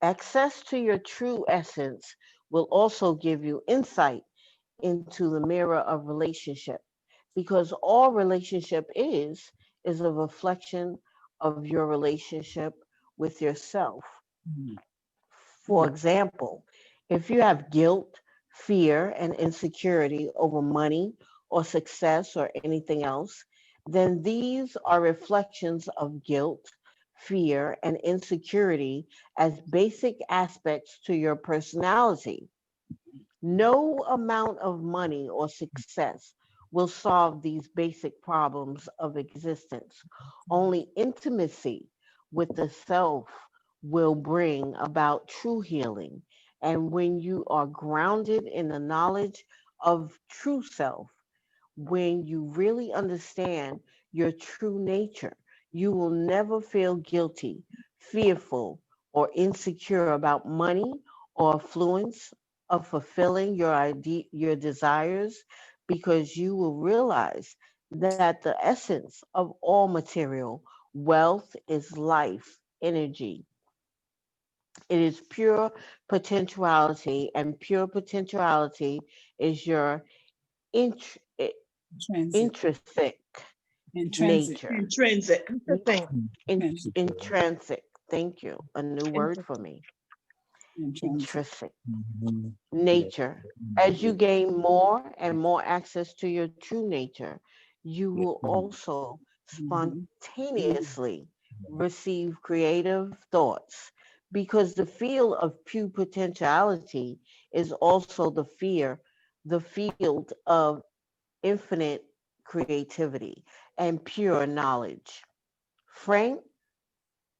Access to your true essence will also give you insight into the mirror of relationship because all relationship is a reflection of your relationship with yourself. For example, if you have guilt, fear, and insecurity over money or success or anything else, then these are reflections of guilt, fear, and insecurity as basic aspects to your personality. No amount of money or success will solve these basic problems of existence. Only intimacy with the self will bring about true healing. And when you are grounded in the knowledge of true self, when you really understand your true nature, you will never feel guilty, fearful, or insecure about money or affluence of fulfilling your desires because you will realize that the essence of all material wealth is life energy. It is pure potentiality, and pure potentiality is your int- Transit. intrinsic Intrinsic. nature. Intrinsic. Intrinsic. Thank you. A new word for me. Intrinsic nature. As you gain more and more access to your true nature, you will also spontaneously receive creative thoughts because the field of pure potentiality is also the field of infinite creativity and pure knowledge. Frank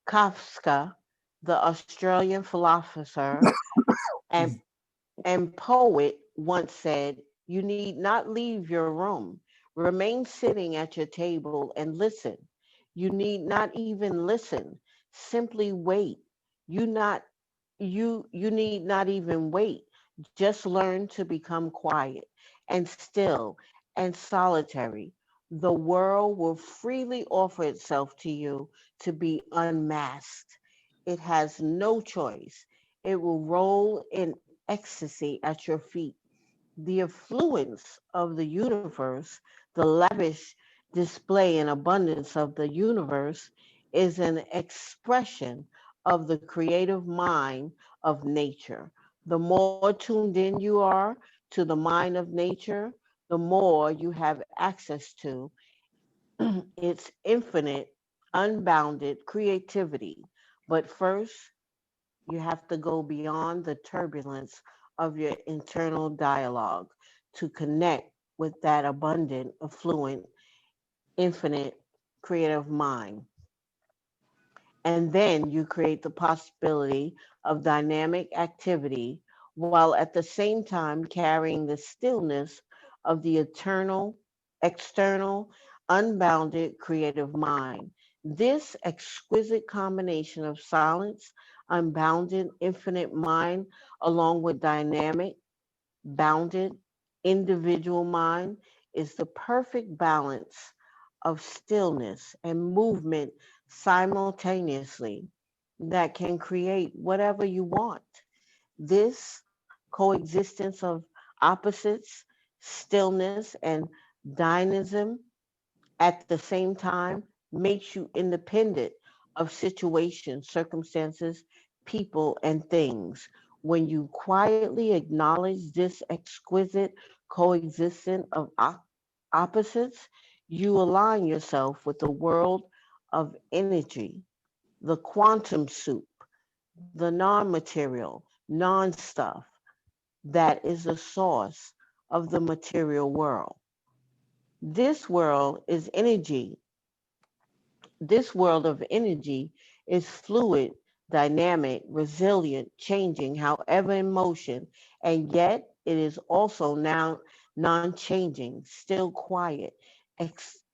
Kafka, the Australian philosopher and, and poet, once said, "You need not leave your room. Remain sitting at your table and listen. You need not even listen. Simply wait. You need not even wait. Just learn to become quiet and still and solitary. The world will freely offer itself to you to be unmasked. It has no choice. It will roll in ecstasy at your feet. The affluence of the universe, the lavish display and abundance of the universe is an expression of the creative mind of nature. The more tuned in you are to the mind of nature, the more you have access to its infinite, unbounded creativity. But first, you have to go beyond the turbulence of your internal dialogue to connect with that abundant, affluent, infinite, creative mind. And then you create the possibility of dynamic activity while at the same time carrying the stillness of the eternal, external, unbounded creative mind. This exquisite combination of silence, unbounded, infinite mind, along with dynamic, bounded, individual mind, is the perfect balance of stillness and movement simultaneously. that can create whatever you want. This coexistence of opposites, stillness, and dynamism at the same time makes you independent of situations, circumstances, people, and things. When you quietly acknowledge this exquisite coexistence of opposites, you align yourself with the world of energy, the quantum soup, the non-material, non-stuff that is the source of the material world. This world is energy. This world of energy is fluid, dynamic, resilient, changing, however in motion, and yet it is also now non-changing, still quiet,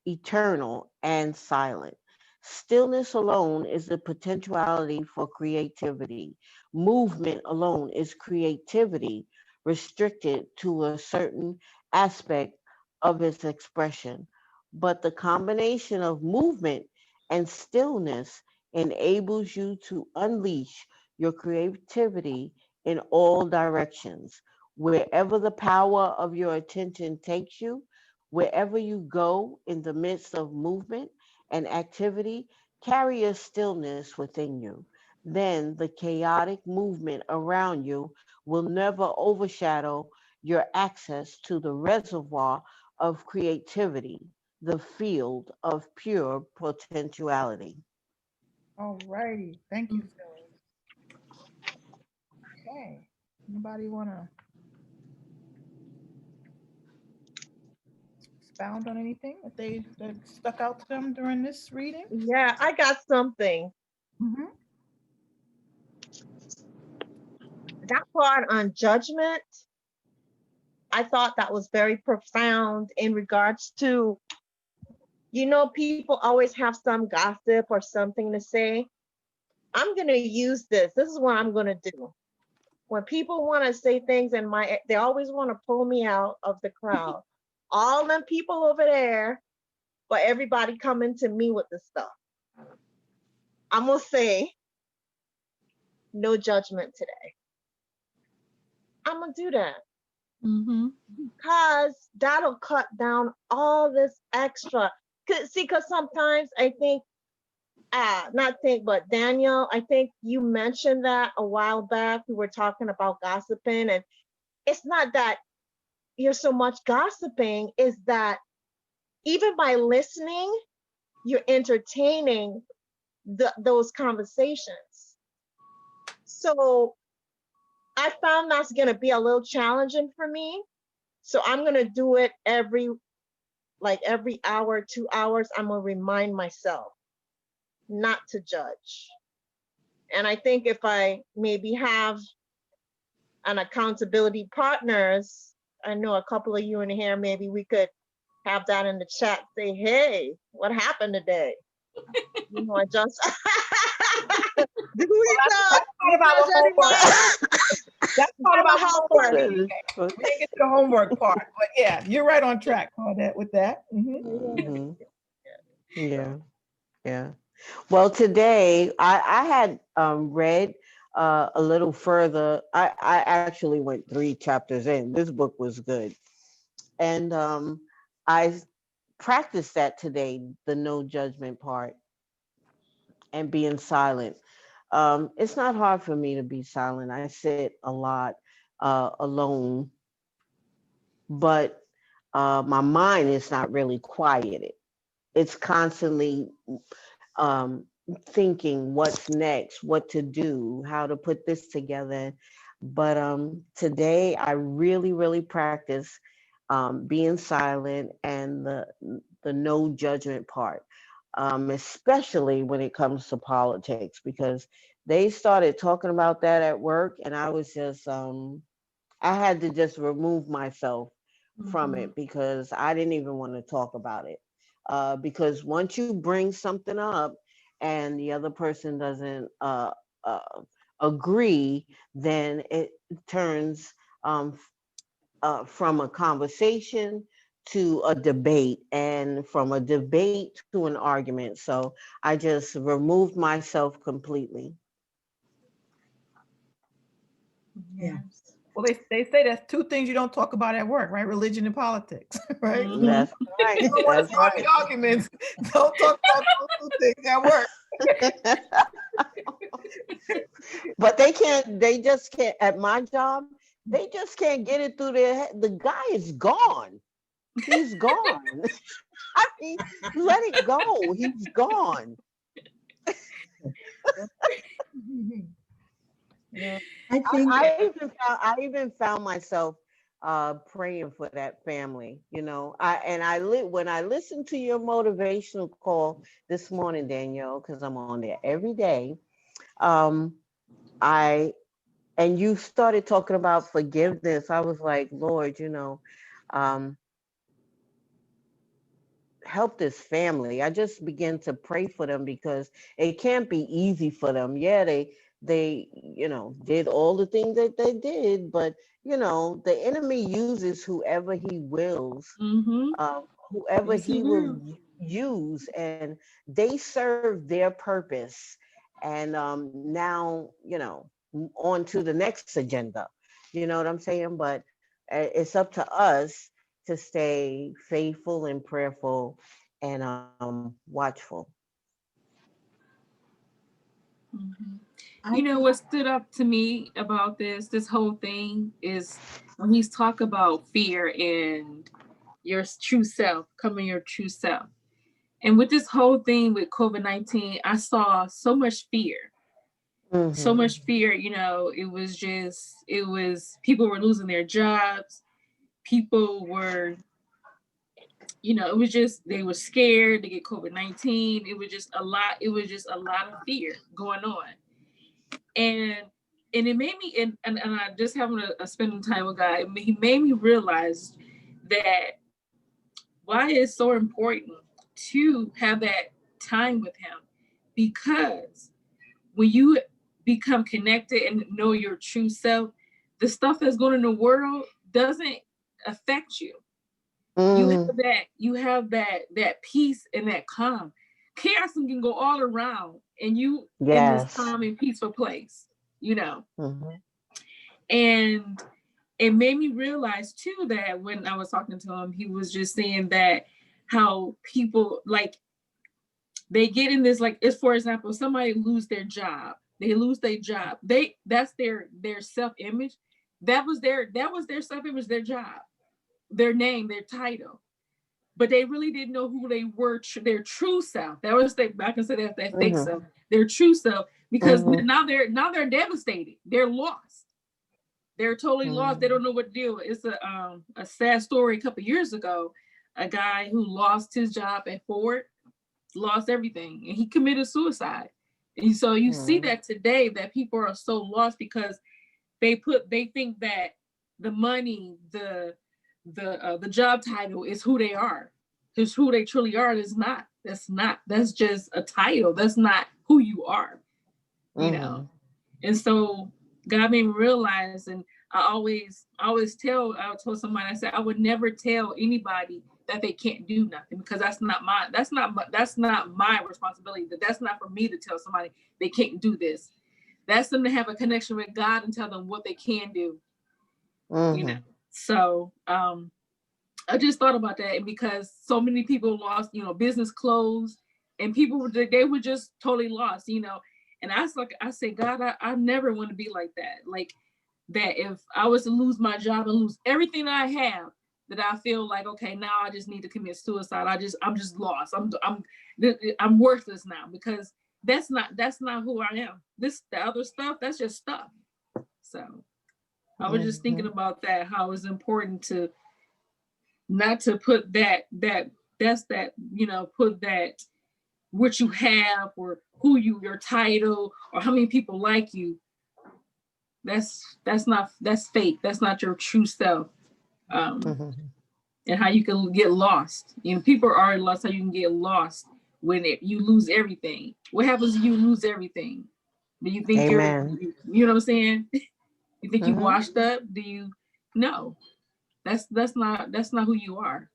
eternal, and silent. Stillness alone is the potentiality for creativity. Movement alone is creativity restricted to a certain aspect of its expression. But the combination of movement and stillness enables you to unleash your creativity in all directions. Wherever the power of your attention takes you, wherever you go in the midst of movement and activity, carry a stillness within you. Then the chaotic movement around you will never overshadow your access to the reservoir of creativity, the field of pure potentiality. All righty. Thank you, Phyllis. Okay. Anybody want to expound on anything that stuck out to them during this reading? Yeah, I got something. Mm-hmm. That part on judgment, I thought that was very profound in regards to, people always have some gossip or something to say. I'm going to use this. This is what I'm going to do. When people want to say things they always want to pull me out of the crowd. All them people over there, but everybody coming to me with the stuff. I'm going to say, no judgment today. I'm going to do that. Because that'll cut down all this extra. Because sometimes I think, but Daniel, I think you mentioned that a while back. We were talking about gossiping, and it's not that you're so much gossiping, is that even by listening, you're entertaining those conversations. So I found that's going to be a little challenging for me. So I'm going to do it every hour, 2 hours. I'm going to remind myself not to judge. And I think if I maybe have an accountability partners, I know a couple of you in here, maybe we could have that in the chat, say, hey, what happened today? I just do we not? That's part of our homework. We didn't get to the homework part, but yeah, you're right on track, Claudette, with that. Mm-hmm. Yeah. Well, today I had read a little further. I actually went 3 chapters in. This book was good. And I practiced that today, the no judgment part and being silent. It's not hard for me to be silent. I sit a lot alone, but my mind is not really quieted. It's constantly thinking what's next, what to do, how to put this together. But today I really practice being silent and the no judgment part, especially when it comes to politics, because they started talking about that at work, and I was just I had to just remove myself from it because I didn't even want to talk about it. Because once you bring something up and the other person doesn't uh, agree, then it turns from a conversation to a debate, and from a debate to an argument. So I just removed myself completely. Yeah. Well, they say there's two things you don't talk about at work, right? Religion and politics, right? Mm-hmm. That's right. You don't want to start the arguments. Don't talk about those two things at work. But they just can't, at my job, they just can't get it through their head. The guy is gone. He's gone. I mean, let it go. He's gone. Yeah. I think I even found myself praying for that family. When I listened to your motivational call this morning, Danielle, because I'm on there every day, and you started talking about forgiveness. I was like, Lord, help this family. I just began to pray for them because it can't be easy for them. Yeah, they did all the things that they did, but the enemy uses whoever he wills, whoever Yes, he will use, and they serve their purpose. And now, on to the next agenda. You know what I'm saying? But it's up to us to stay faithful and prayerful and watchful. You know what stood up to me about this whole thing is when he's talk about fear and your true self, coming your true self. And with this whole thing with COVID-19, I saw so much fear. So much fear, it was people were losing their jobs. People were, it was just, they were scared to get COVID-19. It was just a lot of fear going on. And it made me, and I just having a spending time with God, he made me realize that why it's so important to have that time with him, because when you become connected and know your true self, the stuff that's going on in the world doesn't affect you. You have that peace and that calm. Chaos can go all around and you in this calm and peaceful place, And it made me realize too that when I was talking to him, he was just saying that how people they get in this, it's, for example, somebody lose their job. They lose their job. That's their self-image. That was their self-image, their job, their name, their title. But they really didn't know who they were, their true self. That was I can say that fake self, their true self, because now they're devastated. They're lost. They're totally lost. They don't know what to do. It's a sad story. A couple of years ago, a guy who lost his job at Ford, lost everything, and he committed suicide. And so you see that today, that people are so lost because they think that the money, the job title is who they are. It's who they truly are. It's not. That's just a title. That's not who you are. And so God made me realize, and I told somebody, I said, I would never tell anybody that they can't do nothing, because that's not my responsibility. That's not for me to tell somebody they can't do this. That's them to have a connection with God and tell them what they can do. So I just thought about that, and because so many people lost, business closed, and people they were just totally lost, And I said, God, I never want to be like that. Like that, if I was to lose my job and lose everything that I have, that I feel like, okay, now I just need to commit suicide. I'm just lost. I'm worthless now, because that's not who I am. The other stuff, that's just stuff. So I was just thinking about that, how it's important to not to put put that what you have or your title or how many people like you. That's fake. That's not your true self. And how you can get lost. People are already lost. How you can get lost when you lose everything. What happens if you lose everything? Do you think you know what I'm saying? You think you washed up? Do you? No, that's not who you are.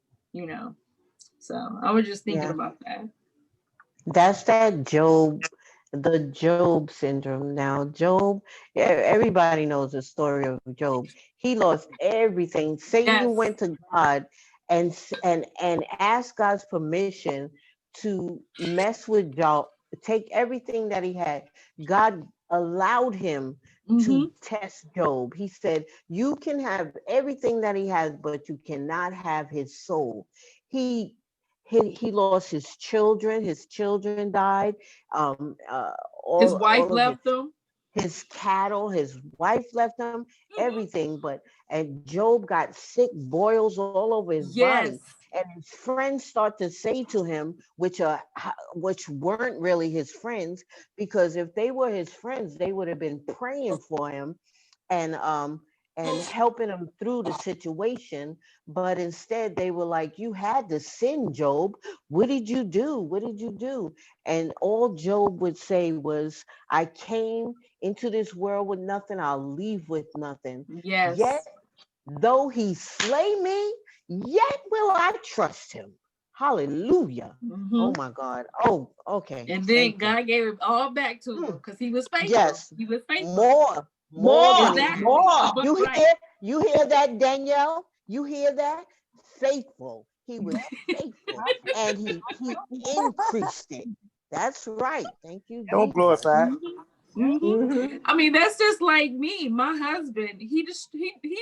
So I was just thinking about that. That's that Job the Job syndrome. Now, Job, everybody knows the story of Job. He lost everything. Satan went to God and asked God's permission to mess with Job, take everything that he had. God allowed him to test Job. He said, "You can have everything that he has, but you cannot have his soul." He lost his children. His children died. His wife All of left him. his cattle, his wife left him, everything. And Job got sick boils all over his body. And his friends start to say to him, which weren't really his friends, because if they were his friends, they would have been praying for him and helping him through the situation. But instead they were like, "You had to sin, Job. What did you do? What did you do?" And all Job would say was, "I came into this world with nothing, I'll leave with nothing. Yet, though he slay me, yet will I trust him." Hallelujah. Oh my God. Oh, okay. And then God gave it all back to him because he was faithful. Yes. He was faithful. More. Exactly. More. You hear that, Danielle? You hear that? Faithful. He was faithful, and he increased it. That's right. Thank you. Don't glorify. I mean, that's just like me. My husband, he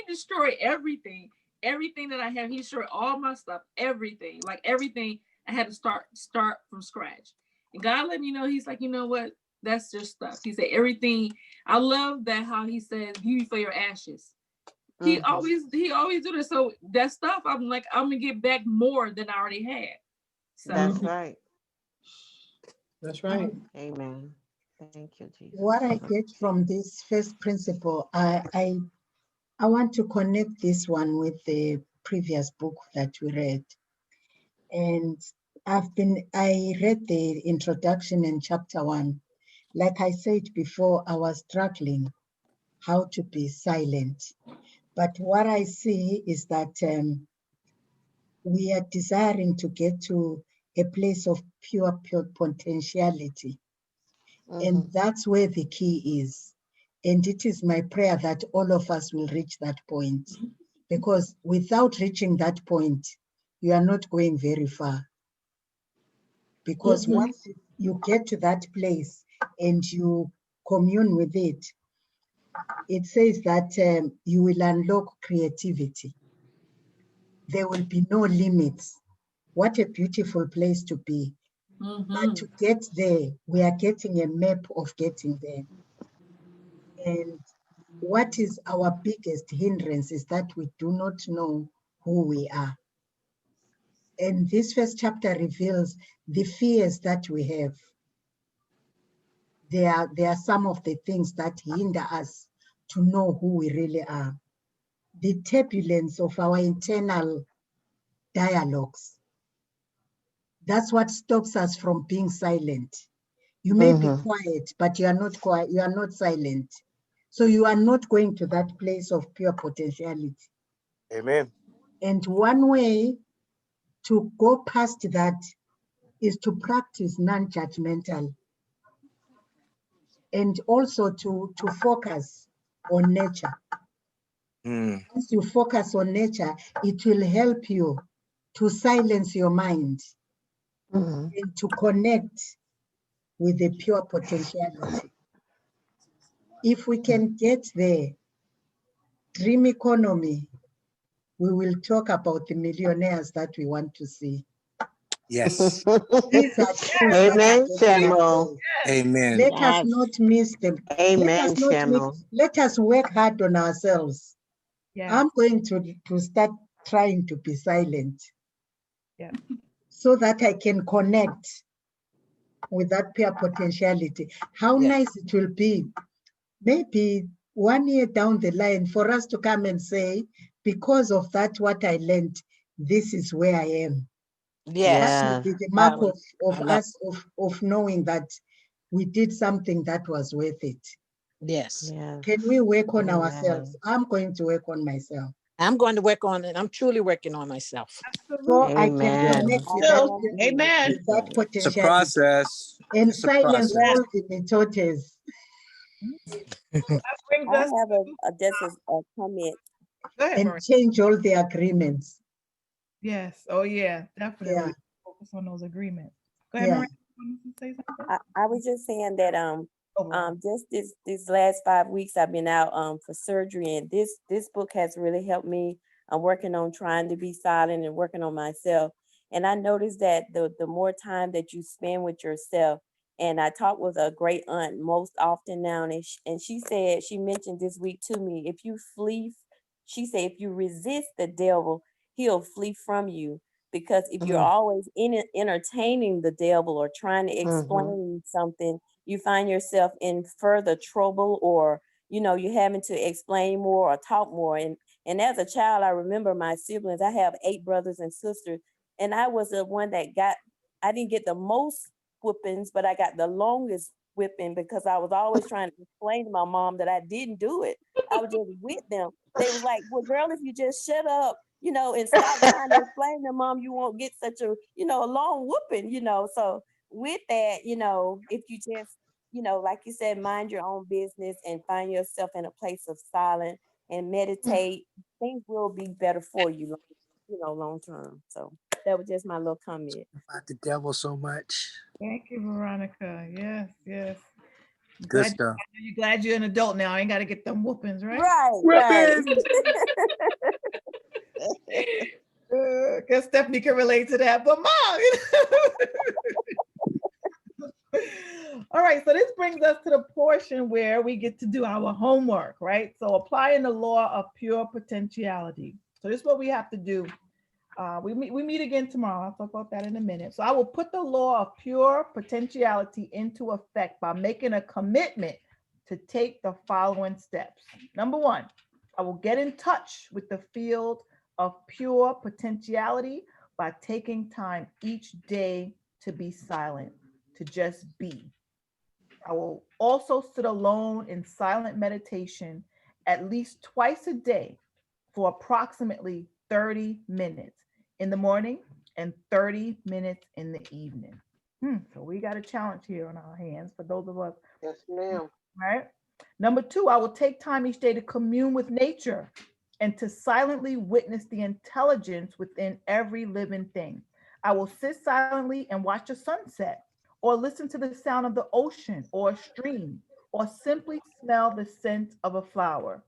destroyed everything that I have. He destroyed all my stuff, everything, like everything. I had to start from scratch. And God let me know. He's like, "You know what? That's just stuff." He said everything. I love that how he says beauty for your ashes. He always do this. So that stuff, I'm like, I'm gonna get back more than I already had. So that's right. That's right. Amen. Thank you, Jesus. What I get from this first principle, I want to connect this one with the previous book that we read. And I read the introduction in chapter 1. Like I said before, I was struggling how to be silent. But what I see is that we are desiring to get to a place of pure potentiality. And that's where the key is. And it is my prayer that all of us will reach that point. Because without reaching that point, you are not going very far. Because once you get to that place and you commune with it, it says that you will unlock creativity. There will be no limits. What a beautiful place to be. But to get there, we are getting a map of getting there. And what is our biggest hindrance is that we do not know who we are. And this first chapter reveals the fears that we have. There are some of the things that hinder us to know who we really are. The turbulence of our internal dialogues. That's what stops us from being silent. You may be quiet, but you are not quiet, you are not silent. So you are not going to that place of pure potentiality. Amen. And one way to go past that is to practice non-judgmental and also to focus on nature. Once you focus on nature, it will help you to silence your mind and to connect with the pure potentiality. If we can get there, dream economy, we will talk about the millionaires that we want to see. Yes. These are truths Amen, that Samuel. Amen. Let us not miss them. Amen, Samuel. Let us work hard on ourselves. I'm going to start trying to be silent. So that I can connect with that pure potentiality. How nice it will be, maybe 1 year down the line, for us to come and say, because of that, what I learned, this is where I am. That will be the mark of us of knowing that we did something that was worth it. Yes. Can we work on ourselves? I'm going to work on myself. I'm going to work on it. I'm truly working on myself. So I can Amen. connect with Still, that, amen. with that It's a potentiality. process. And It's a silence process. all the mitotes. I have just a comment. Go ahead, And Maria. change all the agreements. Yes. Oh yeah, definitely. Yeah. Focus on those agreements. Go ahead, Yeah. Maria. You wanted to say something? I was just saying that Oh, just these last 5 weeks I've been out for surgery, and this book has really helped me. I'm working on trying to be silent and working on myself. And I noticed that the more time that you spend with yourself, and I talk with a great aunt most often now, and she said, she mentioned this week to me, if you flee, she said, if you resist the devil, he'll flee from you. Because if you're always entertaining the devil or trying to explain something, you find yourself in further trouble, or you're having to explain more or talk more. And as a child, I remember my siblings. I have 8 brothers and sisters, and I was the one that I didn't get the most whippings, but I got the longest whipping because I was always trying to explain to my mom that I didn't do it. I was just with them. They was like, well, girl, if you just shut up, and stop trying to explain to mom, you won't get such a, a long whooping, So with that, if you just, like you said, mind your own business and find yourself in a place of silence and meditate, things will be better for you, long term. So that was just my little comment. About the devil so much. thank you, Veronica. Yes, yes. Good stuff. You're glad you're an adult now. I ain't got to get them whoopings, right? Right. Because Stephanie can relate to that, but mom. All right, so this brings us to the portion where we get to do our homework, right? So applying the law of pure potentiality. So this is what we have to do. We meet again tomorrow. I'll talk about that in a minute. So I will put the law of pure potentiality into effect by making a commitment to take the following steps. Number 1, I will get in touch with the field of pure potentiality by taking time each day to be silent, to just be. I will also sit alone in silent meditation at least twice a day for approximately 30 minutes in the morning and 30 minutes in the evening. So we got a challenge here on our hands for those of us. Yes, ma'am. Right. Number 2, I will take time each day to commune with nature and to silently witness the intelligence within every living thing. I will sit silently and watch a sunset, or listen to the sound of the ocean or a stream, or simply smell the scent of a flower.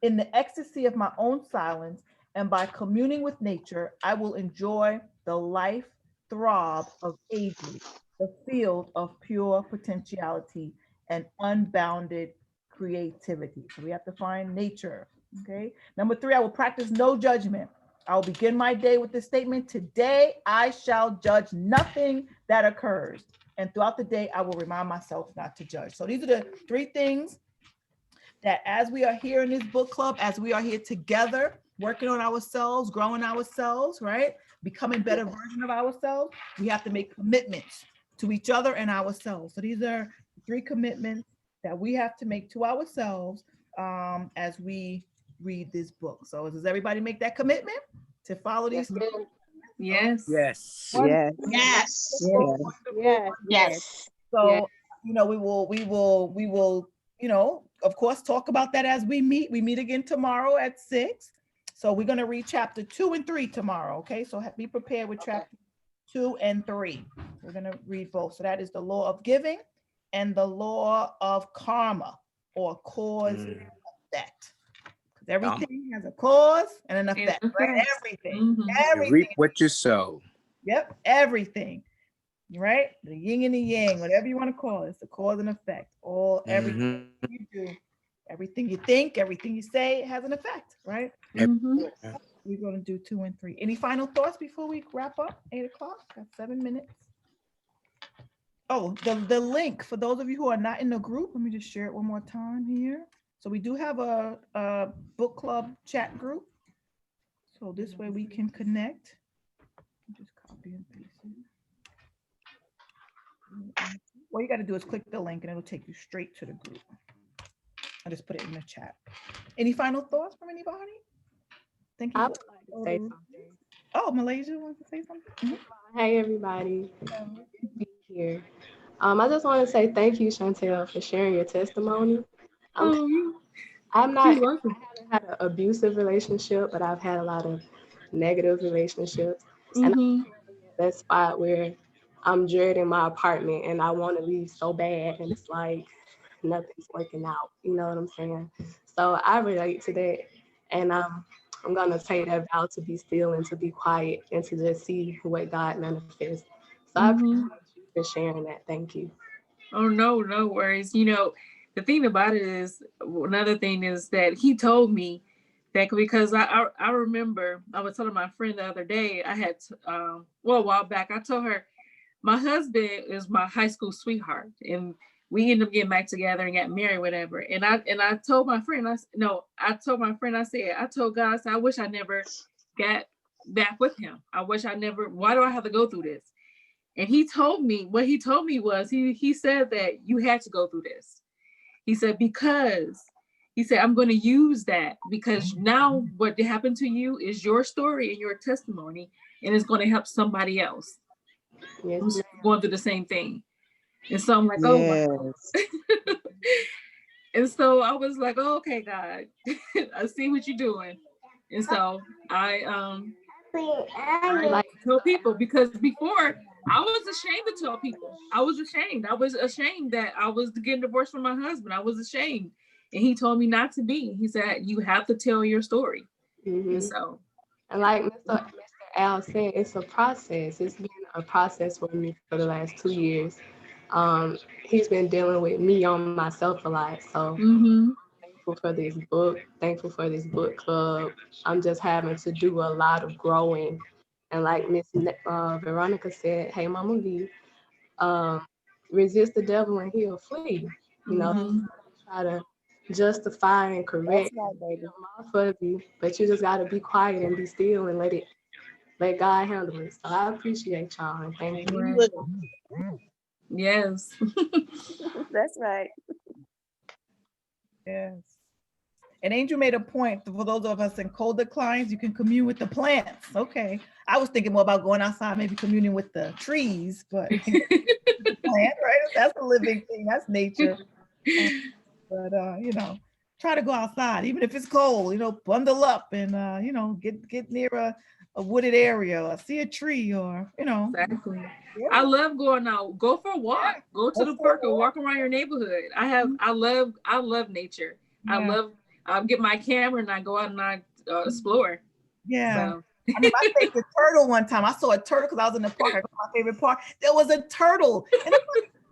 In the ecstasy of my own silence and by communing with nature, I will enjoy the life throb of ages, the field of pure potentiality and unbounded creativity. So we have to find nature. Okay. Number 3, I will practice no judgment. I will begin my day with the statement, today I shall judge nothing that occurs. And throughout the day, I will remind myself not to judge. So these are the 3 things that as we are here in this book club, as we are here together, working on ourselves, growing ourselves, right? Becoming better version of ourselves, we have to make commitments to each other and ourselves. So these are 3 commitments that we have to make to ourselves as we read this book. So does everybody make that commitment to follow these? Yes. Yes. Yes. Yes. Yes. So, we will, of course, talk about that as we meet. We meet again tomorrow at 6. So we're going to read chapter 2 and 3 tomorrow. Okay. So be prepared with chapter 2 and 3. We're going to read both. So that is the law of giving and the law of karma, or cause and effect. Everything has a cause and an effect, right? Everything. You reap what you sow. Yep, everything. Right? The yin and the yang, whatever you want to call it, it's the cause and effect. Everything you do, everything you think, everything you say has an effect, right? We're going to do 2 and 3. Any final thoughts before we wrap up? 8 o'clock, got 7 minutes. Oh, the link for those of you who are not in the group, let me just share it one more time here. So we do have a book club chat group. So this way we can connect. Just copy and paste it. All you got to do is click the link and it'll take you straight to the group. I'll just put it in the chat. Any final thoughts from anybody? Thank you. I would like to say something. Oh, Malaysia wants to say something. Hey, everybody. Good to be here. I just want to say thank you, Chantel, for sharing your testimony. I'm not, I haven't had an abusive relationship, but I've had a lot of negative relationships. And I'm at that spot where I'm dreading my apartment and I want to leave so bad. And it's like nothing's working out. You know what I'm saying? So I relate to that. And I'm going to take that vow to be still and to be quiet and to just see what God manifests. So I appreciate you for sharing that. Thank you. Oh, no, no worries. You know, the thing about it is, another thing is that he told me that because I remember I was telling my friend the other day, I had, a while back, I told her, my husband is my high school sweetheart. And we ended up getting back together and got married, whatever. And I told my friend, I told God, I said, I wish I never got back with him. I wish I never, why do I have to go through this? And he told me, what he told me was, he said that you had to go through this. He said, I'm going to use that because now what happened to you is your story and your testimony, and it's going to help somebody else who's going through the same thing. And so I'm like, oh my God. And so I was like, oh, okay, God, I see what you're doing. And so I like to tell people, because before I was ashamed to tell people. I was ashamed that I was getting divorced from my husband. I was ashamed. And he told me not to be. He said, you have to tell your story. And so. And like Mr. Al said, it's a process. It's been a process for me for the last 2 years. He's been dealing with me on myself a lot. So thankful for this book, thankful for this book club. I'm just having to do a lot of growing. And like Miss Veronica said, hey, Mama V, resist the devil and he'll flee. You know, try to justify and correct for you, but you just got to be quiet and be still and let God handle it. So I appreciate y'all and thank you. Yes. That's right. Yes. And Angel made a point for those of us in colder climes, you can commune with the plants. Okay. I was thinking more about going outside, maybe communing with the trees, but the plant, right? That's a living thing. That's nature. But you know, try to go outside, even if it's cold, you know, bundle up and you know, get near a wooded area or see a tree or, you know. Exactly. Yeah. I love going out. Go for a walk. Yeah. Go to the park or walk around your neighborhood. I love nature. Yeah. I get my camera and I go out and I explore. Yeah. So. I mean, I faced a turtle one time. I saw a turtle because I was in the park. I go to my favorite park. There was a turtle. And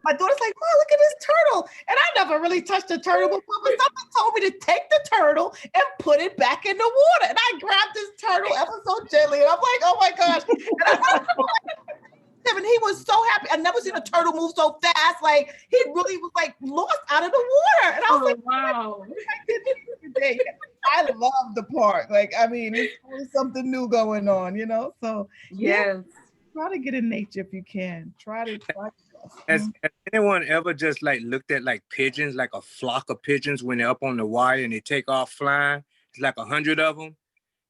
my daughter's like, "Mom, look at this turtle." And I never really touched a turtle before, but someone told me to take the turtle and put it back in the water. And I grabbed this turtle ever so gently. And I'm like, oh my gosh. And he was so happy. I've never seen a turtle move so fast. Like, he really was like lost out of the water. And I was like, wow. I love the park. Like, I mean, it's always something new going on, you know? So yes. Try to get in nature if you can. Try to. Has anyone ever just like looked at like pigeons, like a flock of pigeons when they're up on the wire and they take off flying? It's like 100 of them.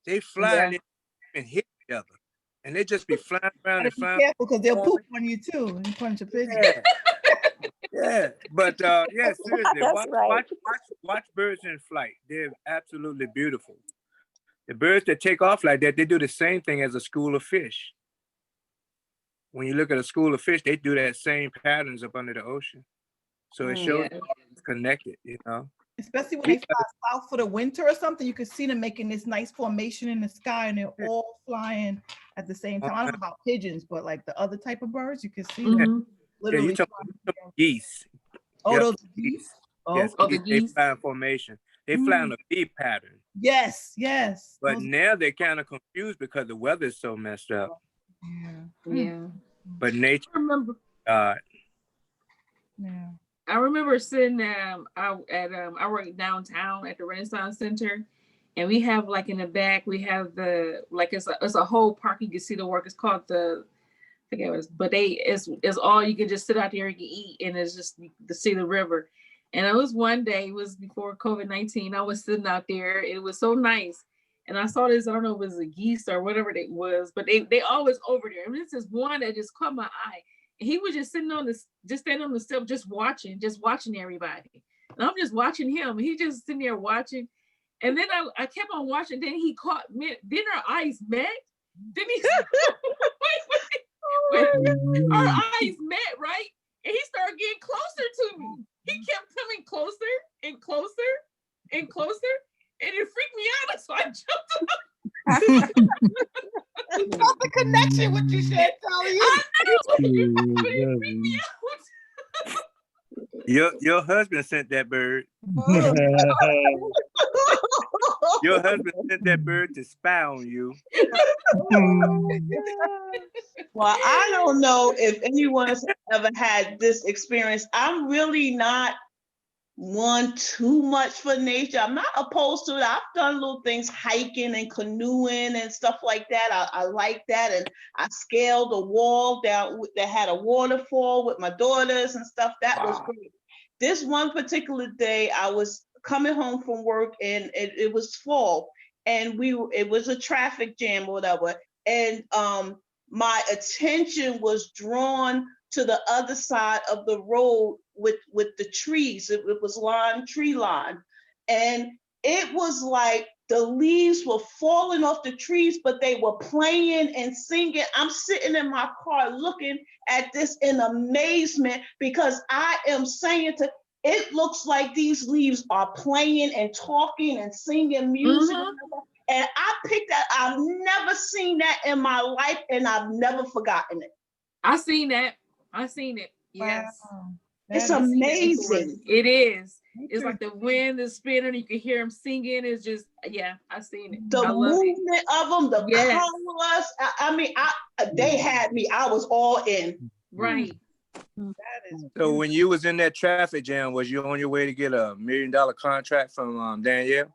They fly and hit each other. And they just be flying around and flying. Be careful because they'll poop on you too. You punch a pigeon. Yeah. But yeah, seriously, Right. watch birds in flight. They're absolutely beautiful. The birds that take off like that, they do the same thing as a school of fish. When you look at a school of fish, they do that same patterns up under the ocean. So it shows it's connected, you know. Especially when they fly south for the winter or something, you can see them making this nice formation in the sky and they're all flying at the same time. I don't know about pigeons, but like the other type of birds, you can see them literally. Yeah, you talk about geese. Oh, those geese? Yes, geese. They fly in formation. They fly in a V pattern. Yes, yes. But now they're kind of confused because the weather is so messed up. Yeah. But nature, God. Yeah. I remember sitting I work downtown at the Renaissance Center, and we have like in the back we have it's a whole park. You can see the work. It's called it's all you can just sit out there and eat, and it's just to see the river. And it was one day, it was before COVID-19. I was sitting out there. It was so nice, and I saw this. I don't know if it was a geese or whatever it was, but they always over there. And this is one that just caught my eye. And he was just sitting on this, just standing on the step, just watching everybody. And I'm just watching him. He just sitting there watching. And then I kept on watching. Then he caught me. Then our eyes met. Then he wait. Our eyes met, right? And he started getting closer to me. He kept coming closer and closer and closer. And it freaked me out. So I jumped up. He felt the connection with you, Chantel. I know. It freaked me out. Your husband sent that bird. Your husband sent that bird to spy on you. Well, I don't know if anyone has ever had this experience. I'm really not one too much for nature. I'm not opposed to it. I've done little things, hiking and canoeing and stuff like that. I like that. And I scaled a wall down that had a waterfall with my daughters and stuff. That was great. This one particular day, I was coming home from work and it was fall, and it was a traffic jam or whatever. And my attention was drawn to the other side of the road with the trees. It was tree line. And it was like the leaves were falling off the trees, but they were playing and singing. I'm sitting in my car looking at this in amazement, because I am saying it looks like these leaves are playing and talking and singing music. And I picked that. I've never seen that in my life, and I've never forgotten it. I seen it. Yes. Wow. It's amazing. It is. It's like the wind is spinning. You can hear them singing. It's just, yeah, I seen it. The movement of them, the colors. I mean, they had me. I was all in. Right. So when you was in that traffic jam, was you on your way to get $1 million contract from Danielle?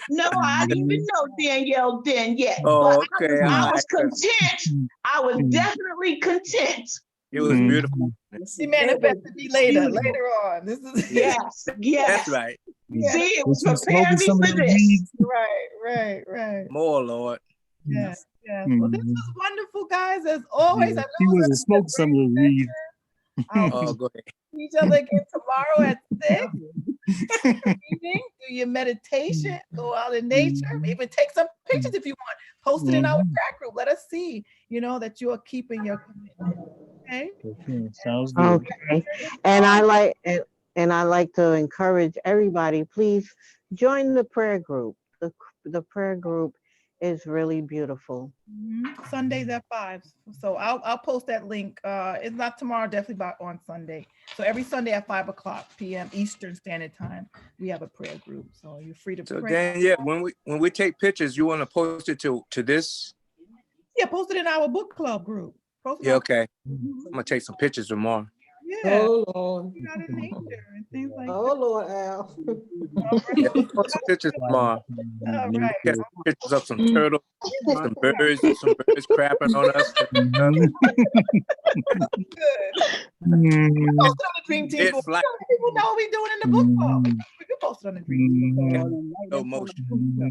No, I didn't even know Danielle then yet. Oh, but okay. I was content. I was definitely content. It was beautiful. She manifested me later on. This is yes. That's right. Yeah. See, it was preparing me for this. Right. More, Lord. Yes. Well, this was wonderful, guys. As always, I know he wasn't smoking some of the weed. Oh, go ahead. See each other again tomorrow at 6. Evening, do your meditation, go out in nature, even take some pictures if you want. Post it in our chat group. Let us see, that you are keeping your commitment. Okay. Sounds good. Okay. And I like to encourage everybody, please join the prayer group. The prayer group is really beautiful. Sundays at 5. So I'll post that link. It's not tomorrow, definitely on Sunday. So every Sunday at 5:00 p.m. Eastern Standard Time, we have a prayer group. So you're free to So pray. then, yeah, when we take pictures, you want to post it to this? Yeah, post it in our book club group. Yeah, okay. I'm gonna take some pictures tomorrow. Yeah. Oh Lord. Out in nature and things like Oh Lord, Al. Yeah, post some pictures tomorrow. All right. Get some pictures of some turtles, some birds crapping on us. Good. Post it on the Dream Team. People know what we're doing in the book club. We can post it on the Dream Team. No motion. Yeah,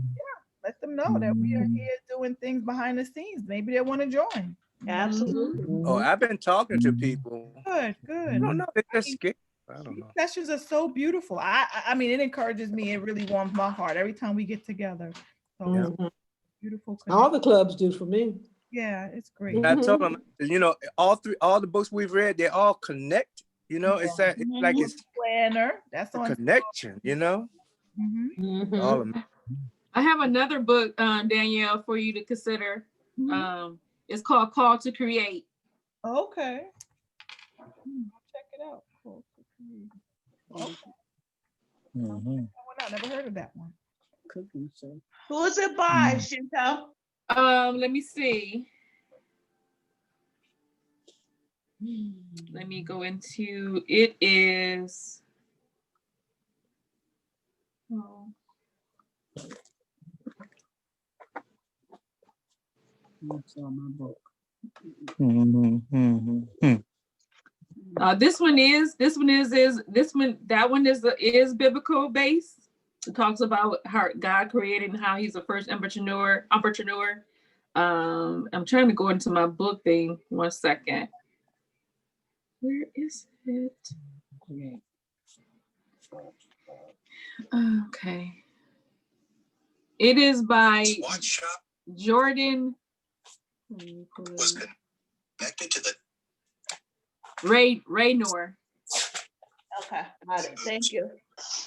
let them know that we are here doing things behind the scenes. Maybe they want to join. Absolutely. Oh, I've been talking to people. Good. I don't know. They're just scared. I don't know. Sessions are so beautiful. I mean, it encourages me. It really warms my heart every time we get together. So beautiful. All the clubs do for me. Yeah, it's great. I told them, all the books we've read, they all connect. It's like it's planner. That's on connection. All of them. I have another book, Danielle, for you to consider. It's called Call to Create. Okay. Check it out. Call to Create. Okay. I never heard of that one. Who is it by, Chantel? Let me see. Let me go into it. Is that one is biblical based. It talks about how God created and how he's the first entrepreneur. I'm trying to go into my book thing. 1 second. Where is it? Okay. It is by Jordan. Was connected to the Raynor. Okay, got it. Thank you.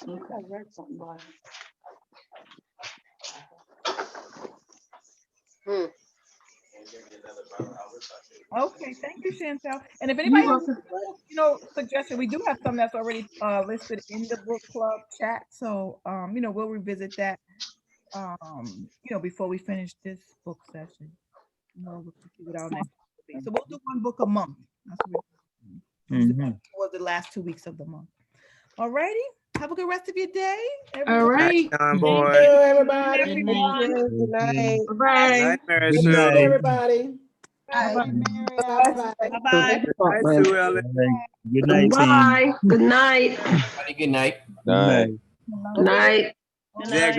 Okay. I read something about it. Okay, thank you, Chantel. And if anybody has, suggestion, we do have some that's already listed in the book club chat. So, we'll revisit that, before we finish this book session. We'll see what our next book will be. So we'll do one book a month. That's what for the last 2 weeks of the month. All righty. Have a good rest of your day. All right. Thank you, everybody. Good night. Bye. Good night. Everybody. Bye. Bye-bye. Good night, team. Bye. Good night. Good night. Good night. Good night. Yeah,